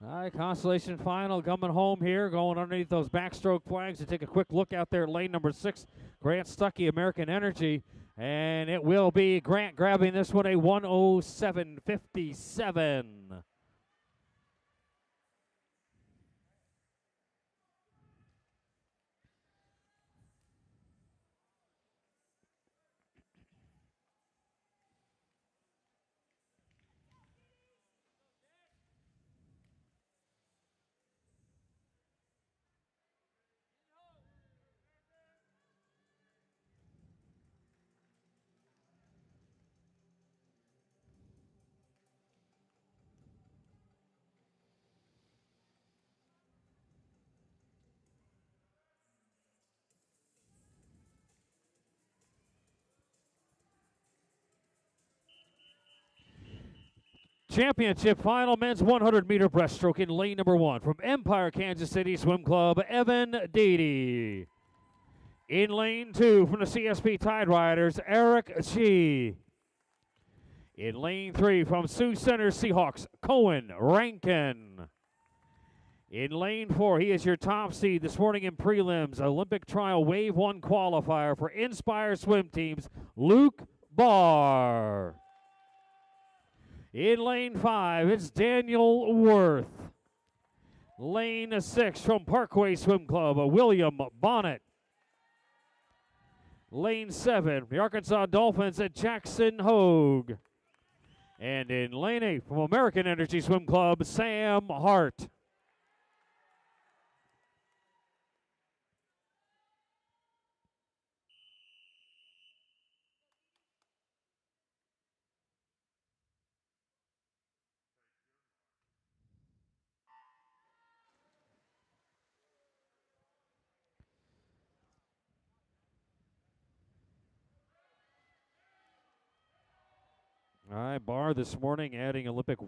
All right, consolation final coming home here, going underneath those backstroke flags to take a quick look out there at lane number 6, Grant Stuckey, American Energy. And it will be Grant grabbing this one, a 107.57. Championship final, men's 100-meter breaststroke in lane number 1 from Empire, Kansas City Swim Club, Evan Deedy. In lane 2 from the CSP Tide Riders, Eric G. In lane 3 from Sioux Center Seahawks, Cohen Rankin. In lane 4, he is your top seed this morning in prelims, Olympic Trial Wave 1 qualifier for Inspire Swim Teams, Luke Barr. In lane 5, it's Daniel Worth. Lane 6 from Parkway Swim Club, William Bonnet. Lane 7, the Arkansas Dolphins at Jackson Hogue. And in lane 8, from American Energy Swim Club, Sam Hart. All right, Barr this morning adding Olympic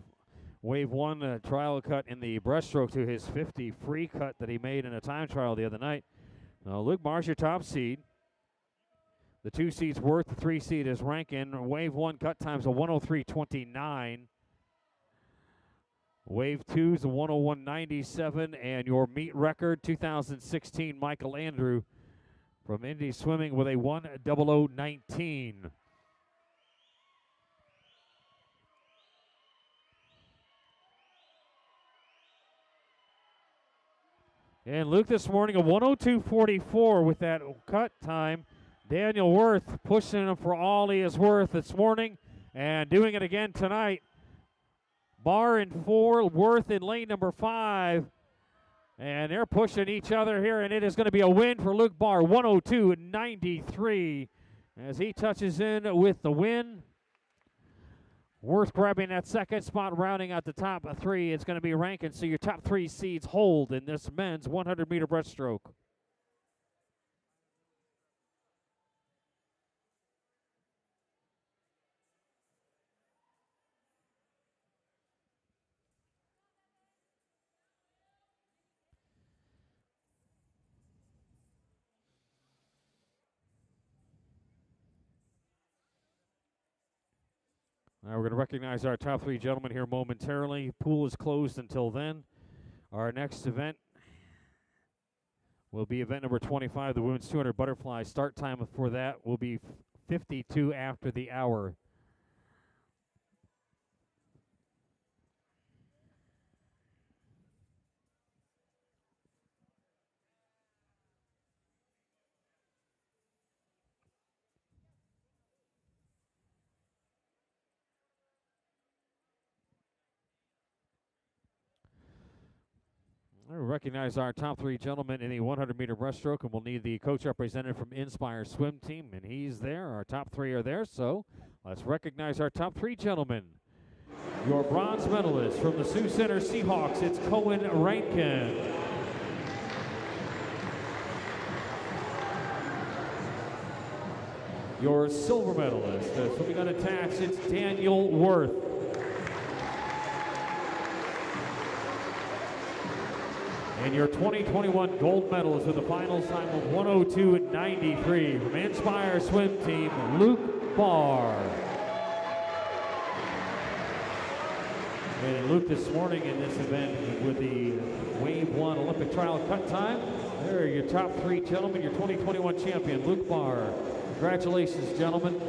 Wave 1 trial cut in the breaststroke to his 50 free cut that he made in a time trial the other night. Luke Barr's your top seed. The 2 seeds Worth, the 3 seed is Rankin. Wave 1 cut time's a 103.29. Wave 2's a 101.97. And your meet record, 2016 Michael Andrew from Indy Swimming with a 1:00.19. And Luke this morning, a 102.44 with that cut time. Daniel Worth pushing him for all he is worth this morning and doing it again tonight. Barr in 4, Worth in lane number 5. And they're pushing each other here, and it is going to be a win for Luke Barr, 102.93 as he touches in with the win. Worth grabbing that second spot, rounding out the top 3. It's going to be Rankin, so your top 3 seeds hold in this men's 100-meter breaststroke. Now we're going to recognize our top 3 gentlemen here momentarily. Pool is closed until then. Our next event will be event number 25, the women's 200 butterfly. Start time for that will be 52 after the hour. We recognize our top 3 gentlemen in the 100-meter breaststroke, and we'll need the coach representative from Inspire Swim Team, and he's there. Our top 3 are there, so let's recognize our top 3 gentlemen. Your bronze medalist from the Sioux Center Seahawks, it's Cohen Rankin. Your silver medalist, swimming unattached, it's Daniel Worth. And your 2021 gold medalist with a final time of 102.93 from Inspire Swim Team, Luke Barr. And Luke this morning in this event with the Wave 1 Olympic trial cut time. There are your top 3 gentlemen, your 2021 champion, Luke Barr. Congratulations, gentlemen.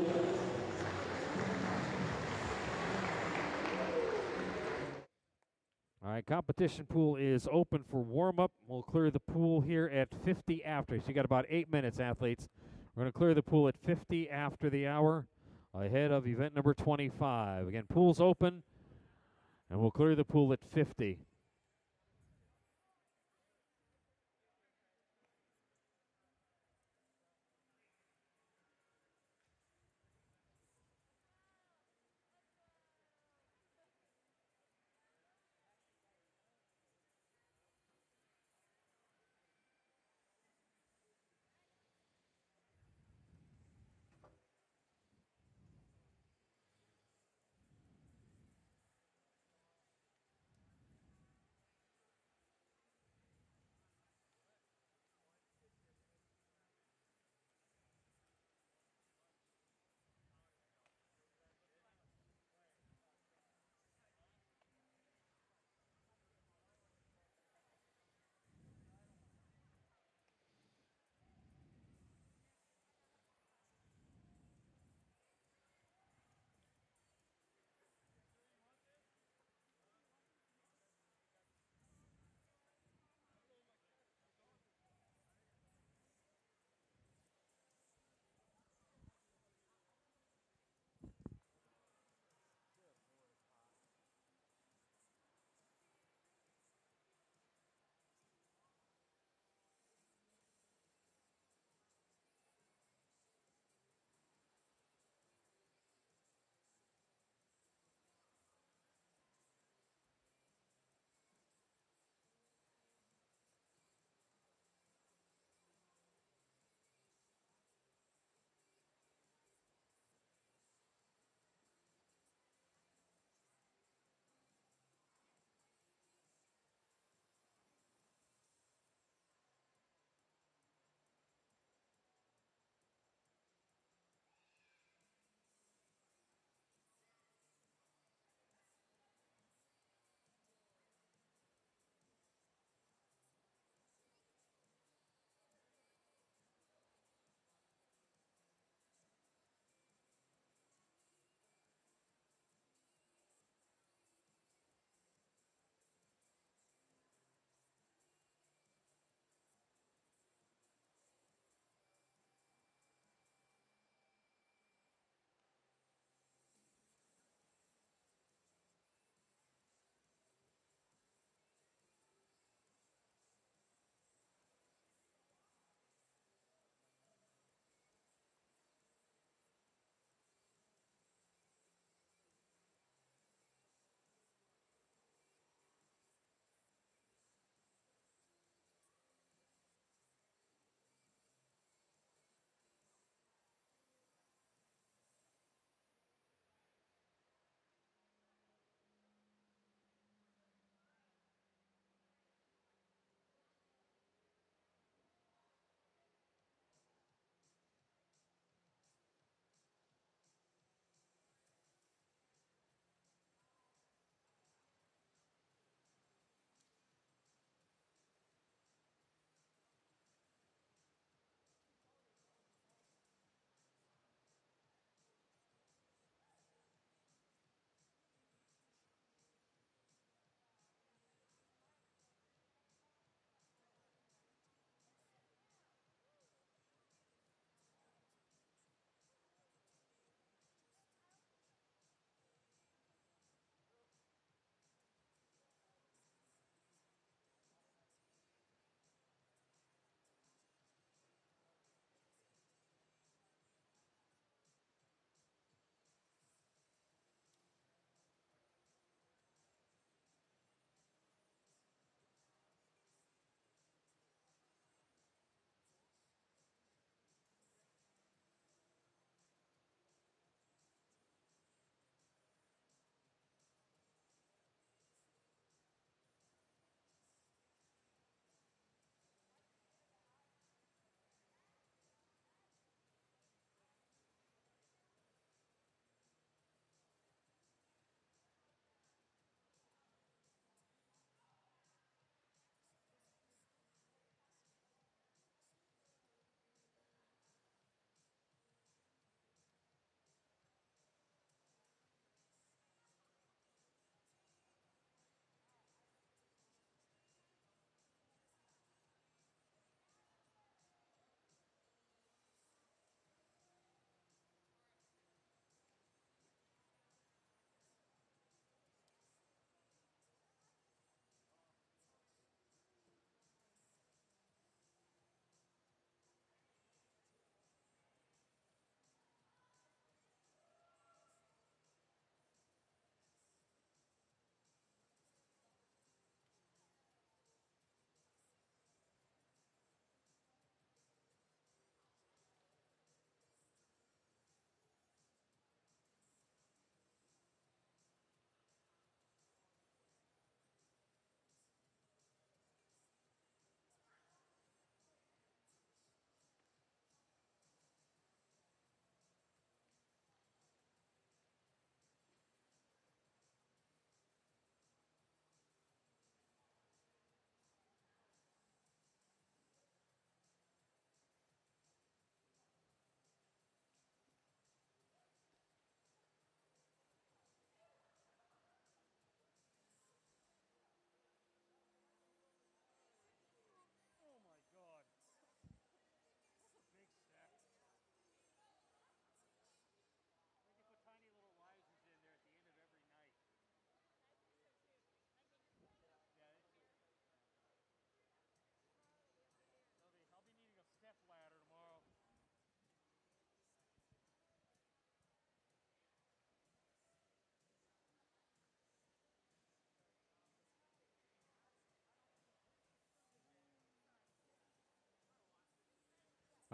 All right, competition pool is open for warm-up. We'll clear the pool here at 50 after. So you got about 8 minutes, athletes. We're going to clear the pool at 50 after the hour, ahead of event number 25. Again, pool's open, and we'll clear the pool at 50.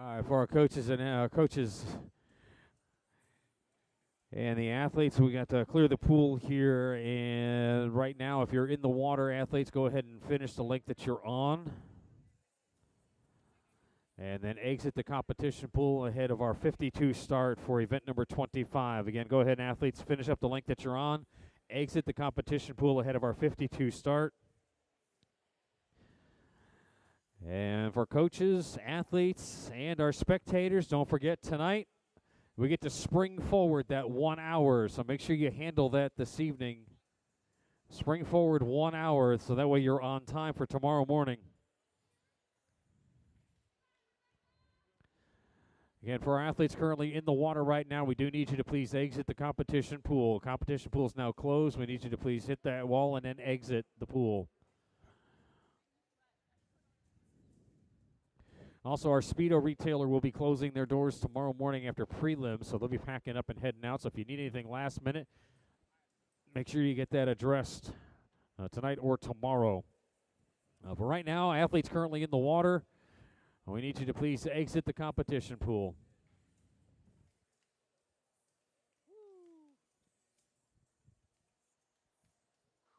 All right, for our coaches and the athletes, we got to clear the pool here. And right now, if you're in the water, athletes, go ahead and finish the length that you're on. And then exit the competition pool ahead of our 52 start for event number 25. Again, go ahead and athletes, finish up the length that you're on. Exit the competition pool ahead of our 52 start. And for coaches, athletes, and our spectators, don't forget tonight, we get to spring forward that 1 hour. So make sure you handle that this evening. Spring forward 1 hour so that way you're on time for tomorrow morning. Again, for our athletes currently in the water right now, we do need you to please exit the competition pool. Competition pool is now closed. We need you to please hit that wall and then exit the pool. Also, our Speedo retailer will be closing their doors tomorrow morning after prelims, so they'll be packing up and heading out. So if you need anything last minute, make sure you get that addressed tonight or tomorrow. But right now, athletes currently in the water, we need you to please exit the competition pool.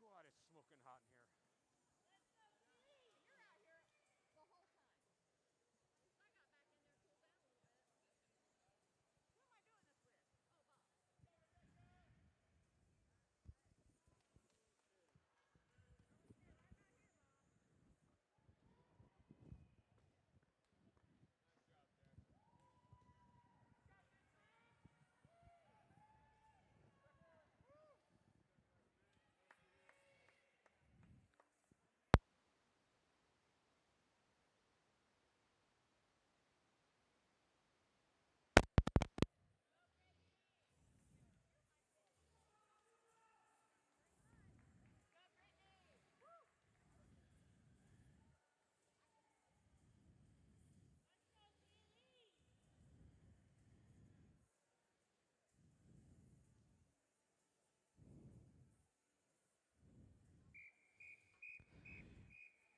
God, it's smoking hot in here.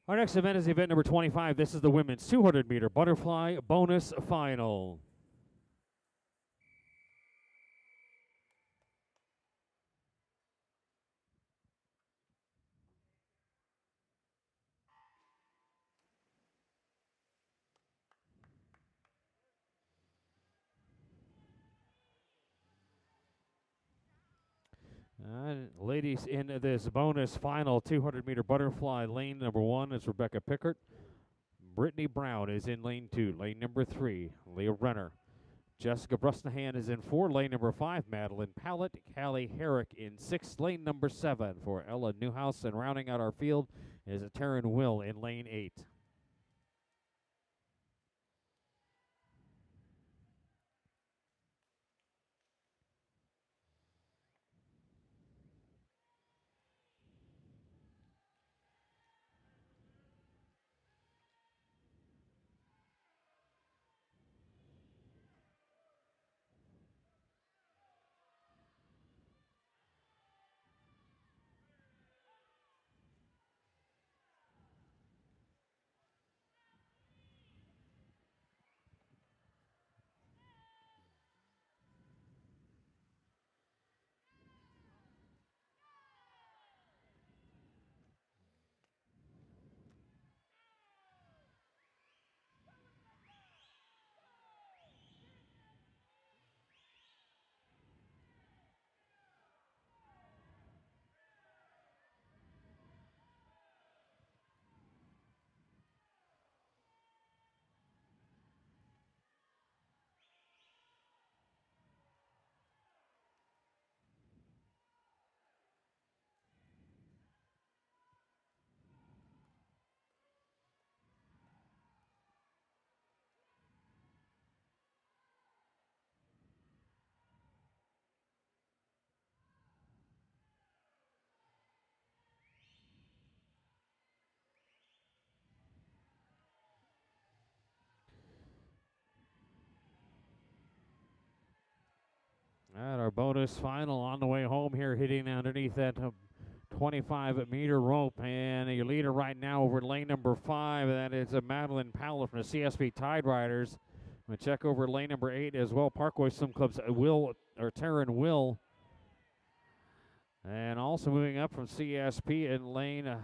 Our next event is event number 25. This is the women's 200-meter butterfly bonus final. Ladies, in this bonus final 200-meter butterfly lane number 1 is Rebecca Pickert. Brittany Brown is in lane 2. Lane number 3, Leah Renner. Jessica Brusnahan is in 4. Lane number 5, Madeline Pallett. Callie Herrick in 6. Lane number 7 for Ella Newhouse. And rounding out our field is Taryn Will in lane 8. And our bonus final on the way home here, hitting underneath that 25-meter rope. And your leader right now over lane number 5, that is Madeline Powell from the CSP Tide Riders. We check over lane number 8 as well. Parkway Swim Club's Taryn Will. And also moving up from CSP in lane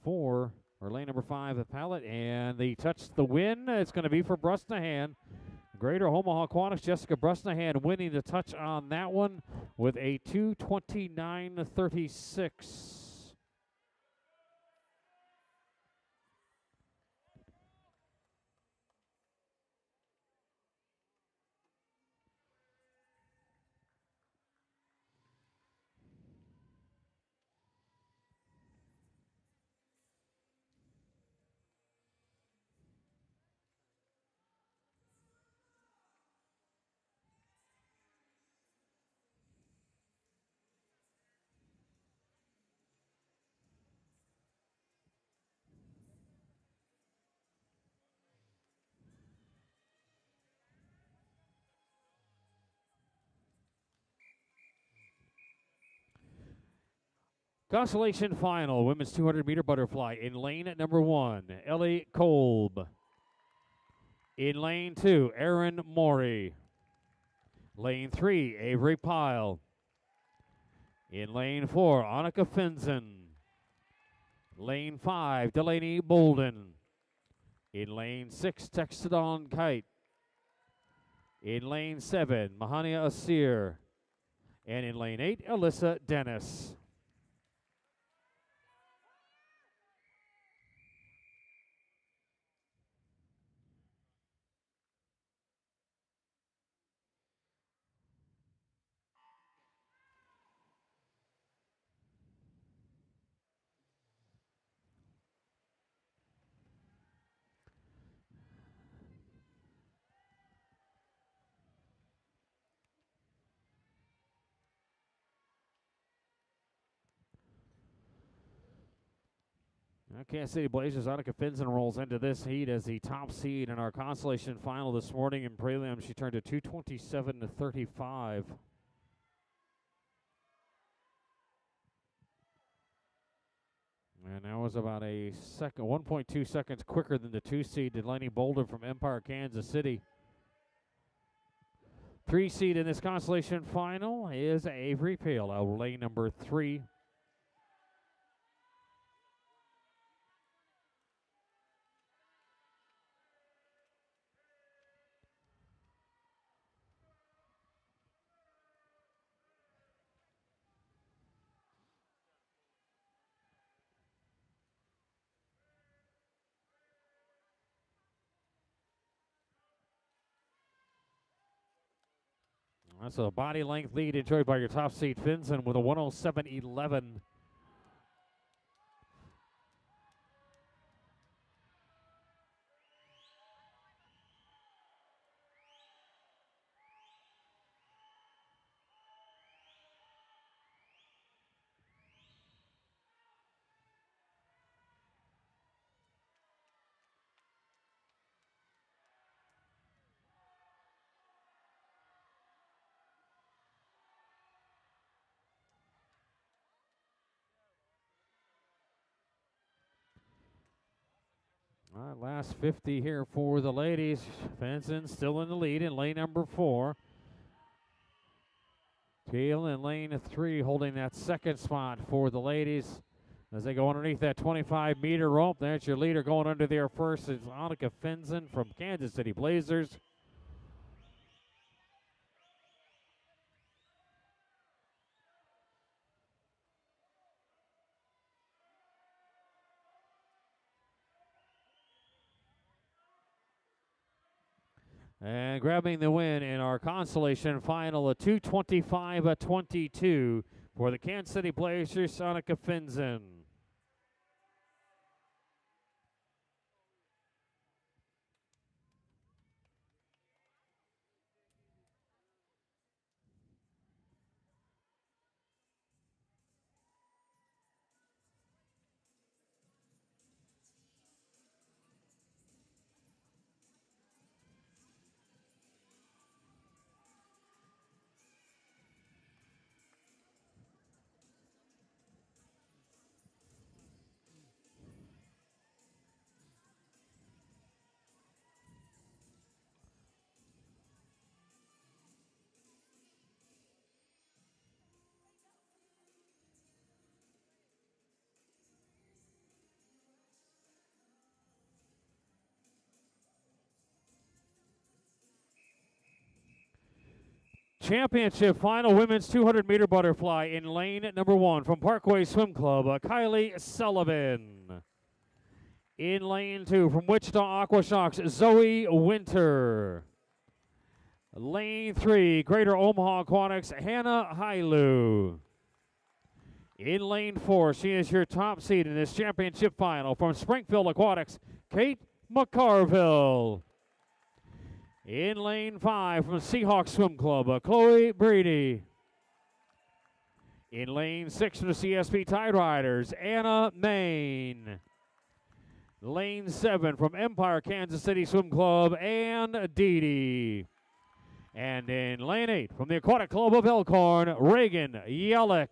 4, or lane number 5 at Pallet. And the touch the win. It's going to be for Brusnahan. Greater Omaha Aquatics, Jessica Brusnahan winning the touch on that one with a 2:29.36. Consolation final, women's 200-meter butterfly. In lane at number 1, Ellie Kolb. In lane 2, Erin Morey. Lane 3, Avery Pyle. In lane 4, Annika Finzen. Lane 5, Delaney Bolden. In lane 6, Texadon Kite. In lane 7, Mahania Asir. And in lane 8, Alyssa Dennis. Kansas City Blazers, Annika Finzen rolls into this heat as the top seed in our consolation final this morning. In prelim, she turned to 2:27.35. And that was about a second, 1.2 seconds quicker than the 2 seed, Delaney Bolden from Empire, Kansas City. 3 seed in this consolation final is Avery Pale, lane number 3. That's a body length lead enjoyed by your top seed, Finzen, with a 107.11. All right, last 50 here for the ladies. Finzen still in the lead in lane number 4. Teal in lane 3 holding that second spot for the ladies as they go underneath that 25-meter rope. There's your leader going under there first. It's Annika Finzen from Kansas City Blazers. And grabbing the win in our consolation final, a 2:25.22 for the Kansas City Blazers, Annika Finzen. championship final women's 200-meter butterfly in lane number 1 from Parkway Swim Club, Kylie Sullivan. In lane 2 from Wichita Aquashocks, Zoe Winter. Lane 3, Greater Omaha Aquatics, Hannah Hailu. In lane 4, she is your top seed in this championship final from Springfield Aquatics, Kate Mccarville. In lane 5 from Seahawks Swim Club, Chloe Brady. In lane 6 from the CSP Tide Riders, Anna Main. Lane 7 from Empire Kansas City Swim Club, Ann Deedy. And in lane 8 from the Aquatic Club of Elkhorn, Reagan Yellick.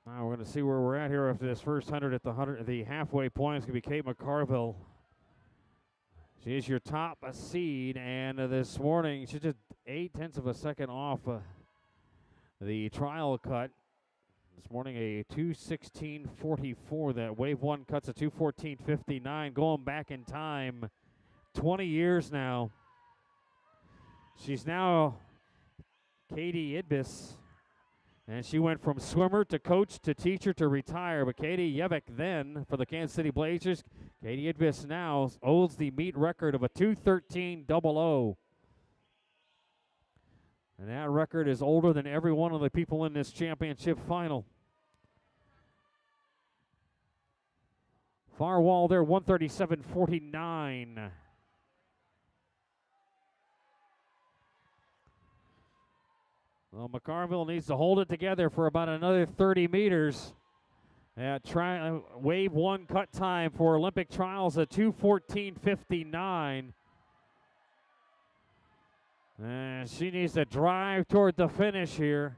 Now we're going to see where we're at here after this first 100 at the halfway point. It's going to be Kate Mccarville. She is your top seed, and this morning she's just 0.8 of a second off the trial cut. This morning a 2:16.44. That wave 1 cuts a 2:14.59. Going back in time 20 years now. She's now Katie Idbis. And she went from swimmer to coach to teacher to retire. But Katie Yevik then for the Kansas City Blazers. Katie Idbis now holds the meet record of a 2:13.00. And that record is older than every one of the people in this championship final. Far wall there, 137.49. Well, Mccarville needs to hold it together for about another 30 meters. Wave 1 cut time for Olympic trials at 2:14.59. And she needs to drive toward the finish here.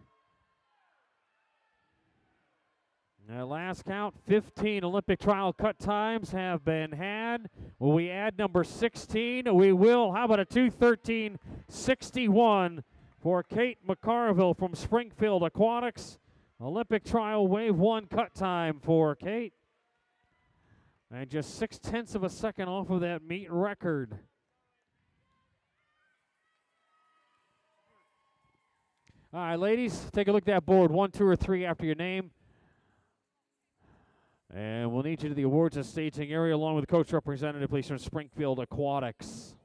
At last count, 15 Olympic trial cut times have been had. Will we add number 16? We will. How about a 2:13.61 for Kate Mccarville from Springfield Aquatics? Olympic trial wave 1 cut time for Kate. And just 0.6 of a second off of that meet record. All right, ladies, take a look at that board. 1, 2, or 3 after your name. And we'll need you to the awards and staging area along with the coach representative, please, from Springfield Aquatics.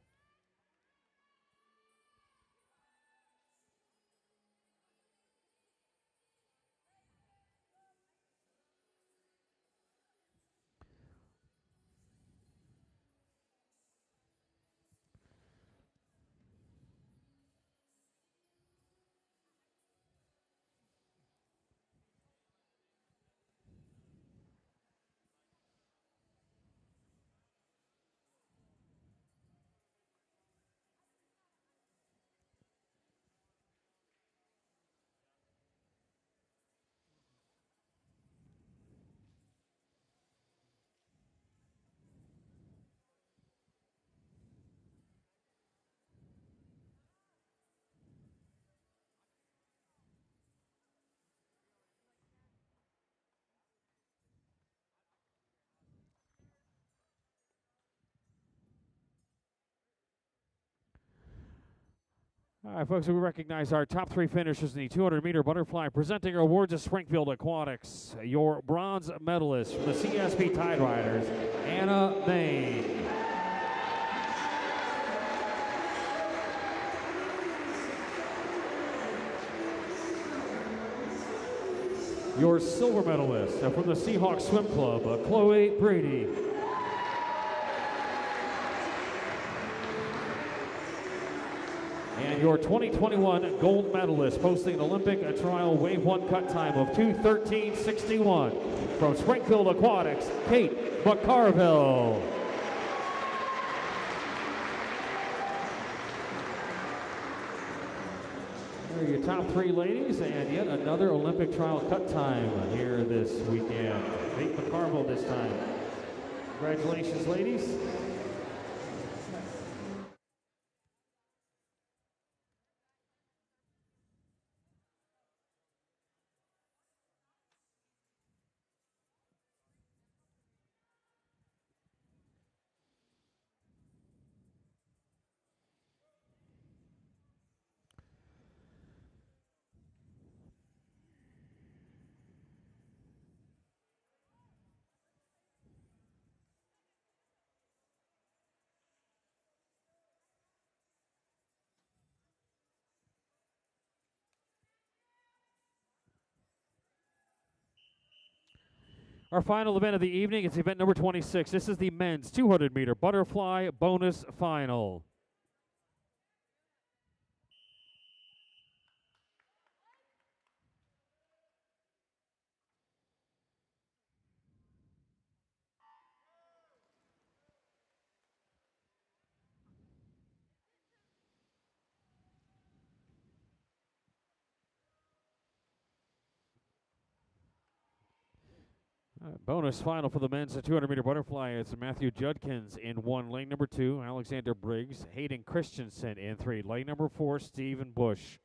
All right, folks, we recognize our top 3 finishers in the 200-meter butterfly. Presenting our awards at Springfield Aquatics. Your bronze medalist from the CSP Tide Riders, Anna Main. Your silver medalist from the Seahawks Swim Club, Chloe Brady. And your 2021 gold medalist posting an Olympic trial wave 1 cut time of 2:13.61 from Springfield Aquatics, Kate Mccarville. There are your top 3 ladies, and yet another Olympic trial cut time here this weekend. Kate Mccarville this time. Congratulations, ladies. Our final event of the evening is event number 26. This is the men's 200-meter butterfly bonus final. Bonus final for the men's 200-meter butterfly. It's Matthew Judkins in 1, lane number 2, Alexander Briggs, Hayden Christensen in 3, lane number 4, Stephen Bush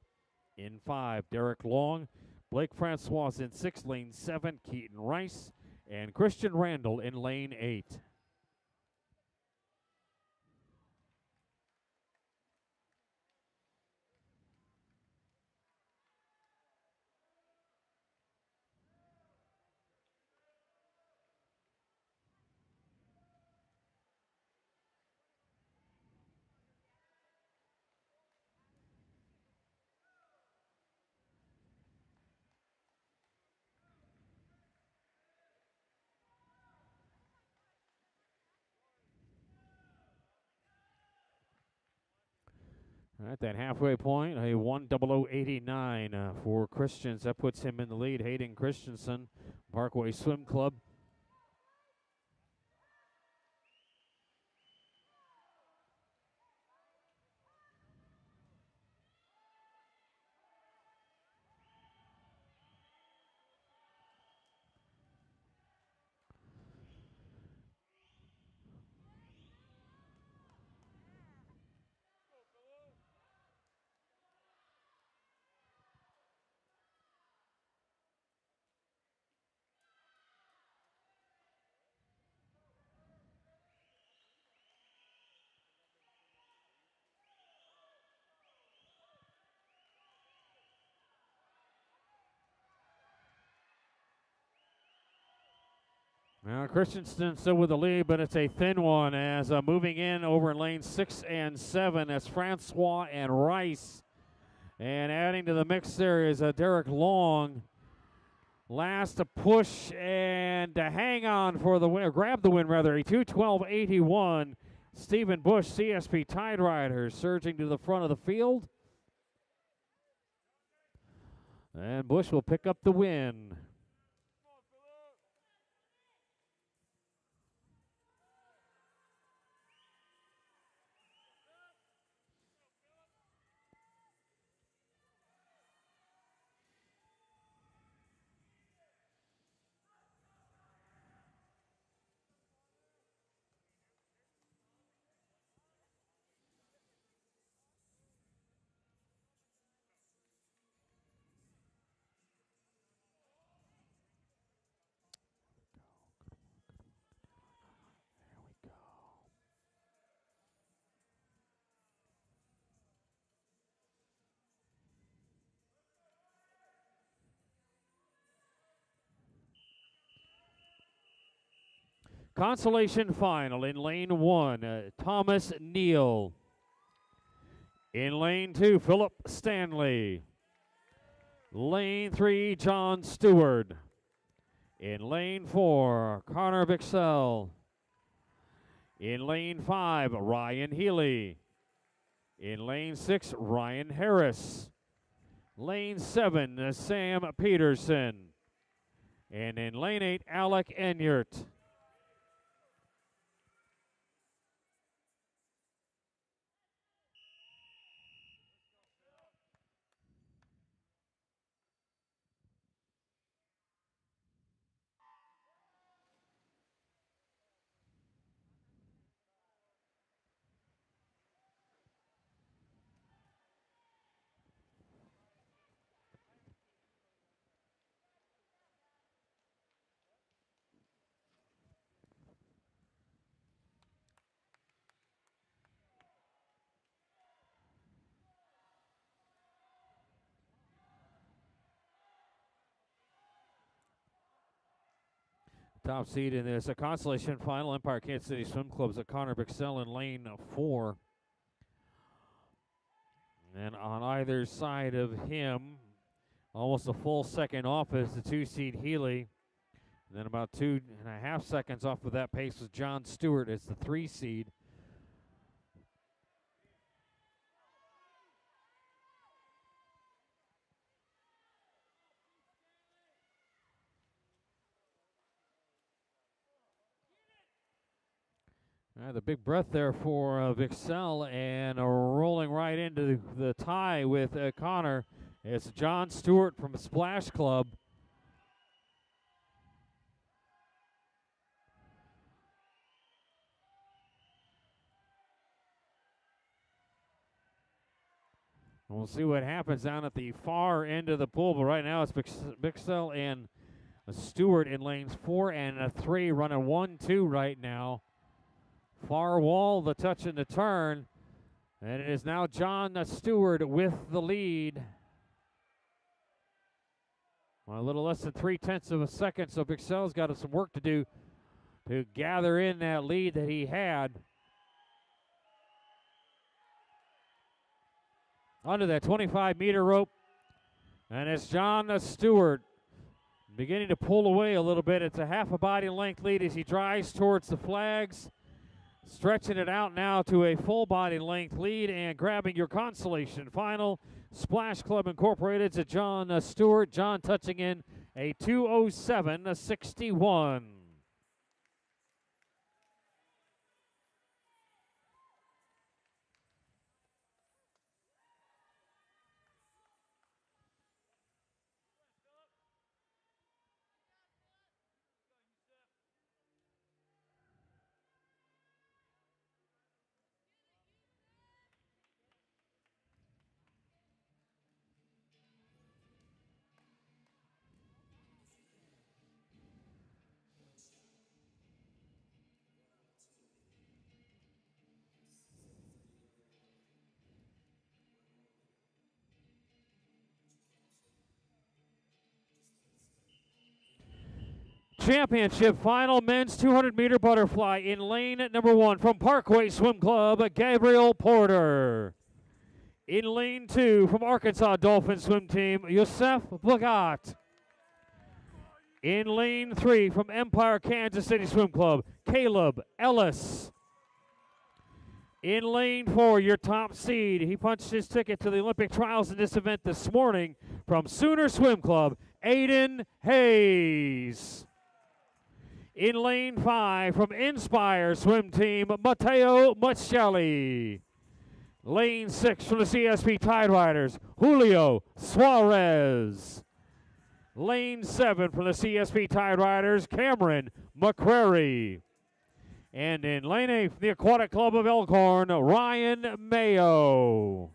in 5, Derek Long, Blake Francois in 6, lane 7, Keaton Rice, and Christian Randall in lane 8. At that halfway point, a 1:00:89 for Christians. That puts him in the lead. Hayden Christensen, Parkway Swim Club. Now Christensen still with the lead, but it's a thin one as moving in over in lane 6 and 7. That's Francois and Rice. And adding to the mix there is Derek Long. Last to push and to hang on for the win, or grab the win rather, a 2:12.81. Stephen Bush, CSP Tide Riders, surging to the front of the field. And Bush will pick up the win. Consolation final in lane 1, Thomas Neal. In lane 2, Philip Stanley. Lane 3, John Stewart. In lane 4, Connor Bixell. In lane 5, Ryan Healy. In lane 6, Ryan Harris. Lane 7, Sam Peterson. And in lane 8, Alec Enyart. Top seed in this consolation final, Empire Kansas City Swim Club's Connor Bixell in lane 4. And on either side of him, almost a full second off, is the 2-seed Healy. And then about 2.5 seconds off of that pace was John Stewart as the 3-seed. The big breath there for Bixell, and rolling right into the tie with Connor. It's John Stewart from Splash Club. And we'll see what happens down at the far end of the pool, but right now it's Bixell and Stewart in lanes 4 and 3, running 1-2 right now. Far wall, the touch and the turn. And it is now John Stewart with the lead. Well, a little less than 0.3 of a second, so Bixell's got some work to do to gather in that lead that he had. Under that 25-meter rope. And it's John Stewart beginning to pull away a little bit. It's a half a body length lead as he drives towards the flags. Stretching it out now to a full body length lead and grabbing your consolation final. Splash Club Incorporated to John Stewart. John touching in a 2:07.61. Championship final, men's 200-meter butterfly in lane number 1 from Parkway Swim Club, Gabriel Porter. In lane 2 from Arkansas Dolphin Swim Team, Yosef Blagat. In lane 3 from Empire Kansas City Swim Club, Caleb Ellis. In lane 4, your top seed, he punched his ticket to the Olympic trials in this event this morning from Sooner Swim Club, Aiden Hayes. In lane 5 from Inspire Swim Team, Mateo Machelli. Lane 6 from the CSP Tide Riders, Julio Suarez. Lane 7 from the CSP Tide Riders, Cameron McCrary. And in lane 8 from the Aquatic Club of Elkhorn, Ryan Mayo.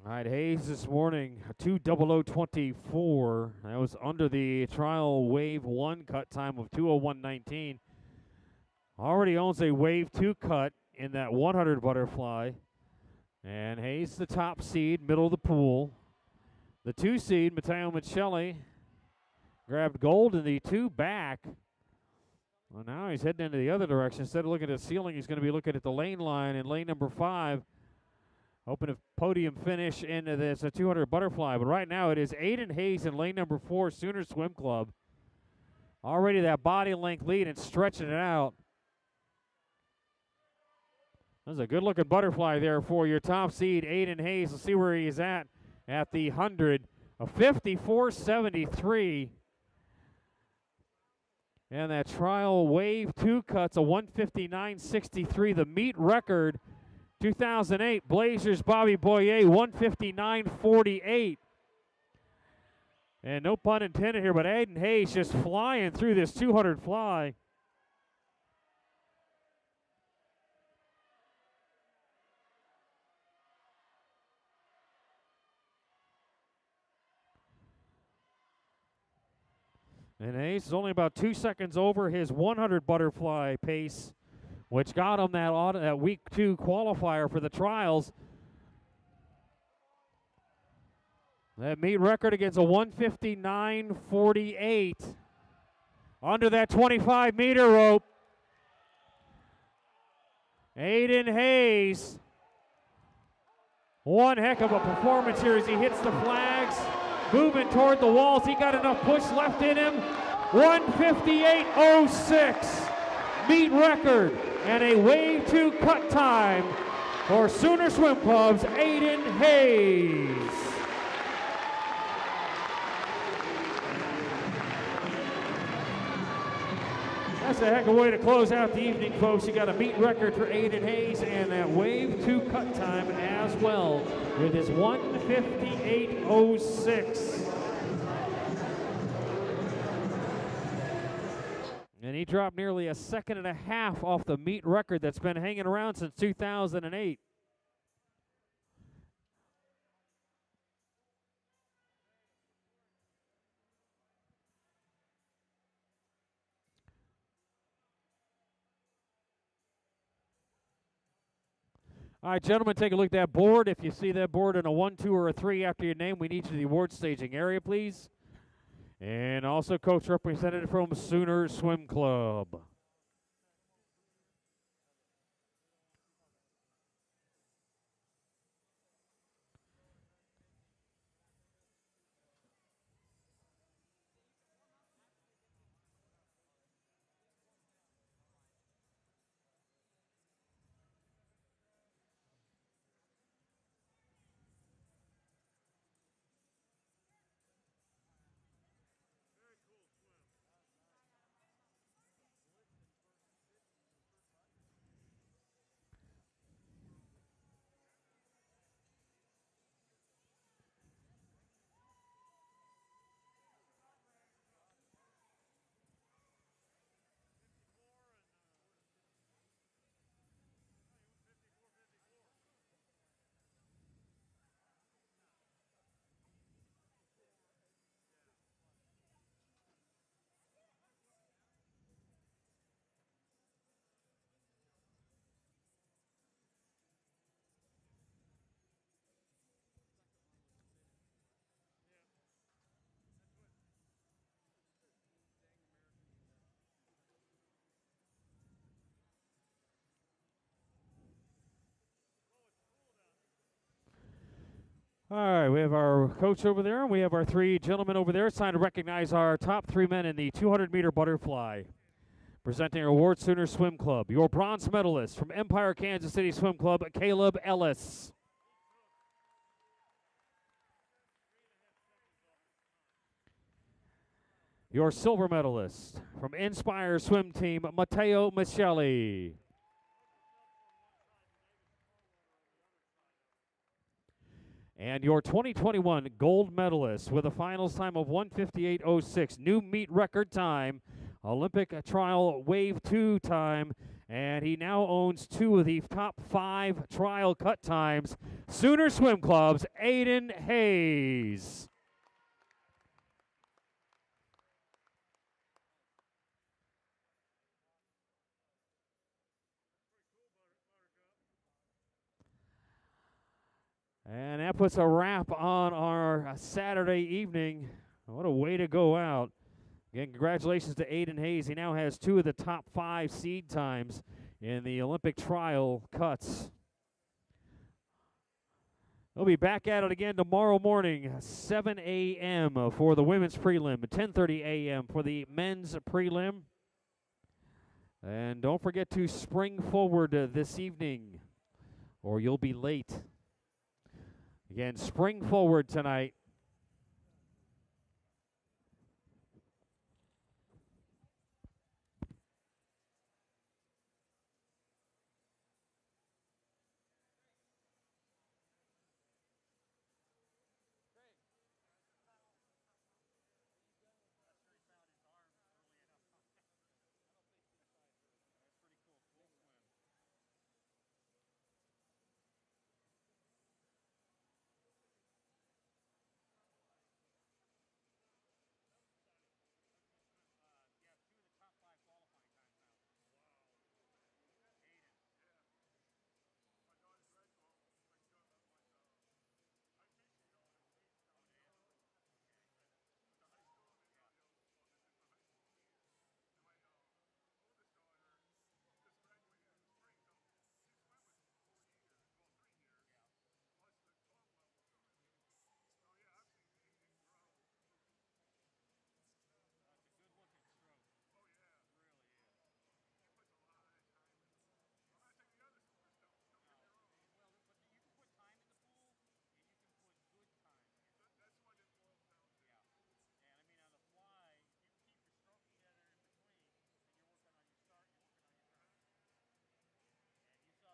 All right, Hayes this morning, 2:00:24. That was under the trial wave 1 cut time of 2:01:19. Already owns a Wave 2 cut in that 100 butterfly. And Hayes, the top seed, middle of the pool. The 2 seed, Matteo Michelli, grabbed gold in the 2 back. Well, now he's heading into the other direction. Instead of looking at the ceiling, he's going to be looking at the lane line in lane number 5. Hoping a podium finish into this 200 butterfly. But right now it is Aiden Hayes in lane number 4, Sooner Swim Club. Already that body length lead and stretching it out. That's a good-looking butterfly there for your top seed, Aiden Hayes. Let's see where he is at the 100. A 54.73. And that trial Wave 2 cuts a 159.63. The meet record, 2008, Blazers Bobby Boyer, 159.48. And no pun intended here, but Aiden Hayes just flying through this 200 fly. And Hayes is only about 2 seconds over his 100 butterfly pace, which got him that week 2 qualifier for the trials. That meet record against a 159.48. Under that 25-meter rope. Aiden Hayes. One heck of a performance here as he hits the flags. Moving toward the walls. He got enough push left in him. 158.06. Meet record and a Wave 2 cut time for Sooner Swim Club's Aiden Hayes. That's a heck of a way to close out the evening, folks. You got a meet record for Aiden Hayes and that Wave 2 cut time as well with his 158.06. And he dropped nearly a second and a half off the meet record that's been hanging around since 2008. All right, gentlemen, take a look at that board. If you see that board in a 1, 2, or a 3 after your name, we need you to the award staging area, please. And also coach representative from Sooner Swim Club. All right, we have our coach over there, and we have our 3 gentlemen over there. It's time to recognize our top 3 men in the 200-meter butterfly. Presenting our award, Sooner Swim Club. Your bronze medalist from Empire, Kansas City Swim Club, Caleb Ellis. Your silver medalist from Inspire Swim Team, Matteo Michelli. And your 2021 gold medalist with a finals time of 158.06, new meet record time, Olympic trial Wave 2 time, and he now owns 2 of the top 5 trial cut times. Sooner Swim Club's Aiden Hayes. And that puts a wrap on our Saturday evening. What a way to go out. Again, congratulations to Aiden Hayes. He now has 2 of the top 5 seed times in the Olympic trial cuts. We'll be back at it again tomorrow morning, 7 a.m. for the women's prelim, 10:30 a.m. for the men's prelim. And don't forget to spring forward this evening, or you'll be late. Again, spring forward tonight.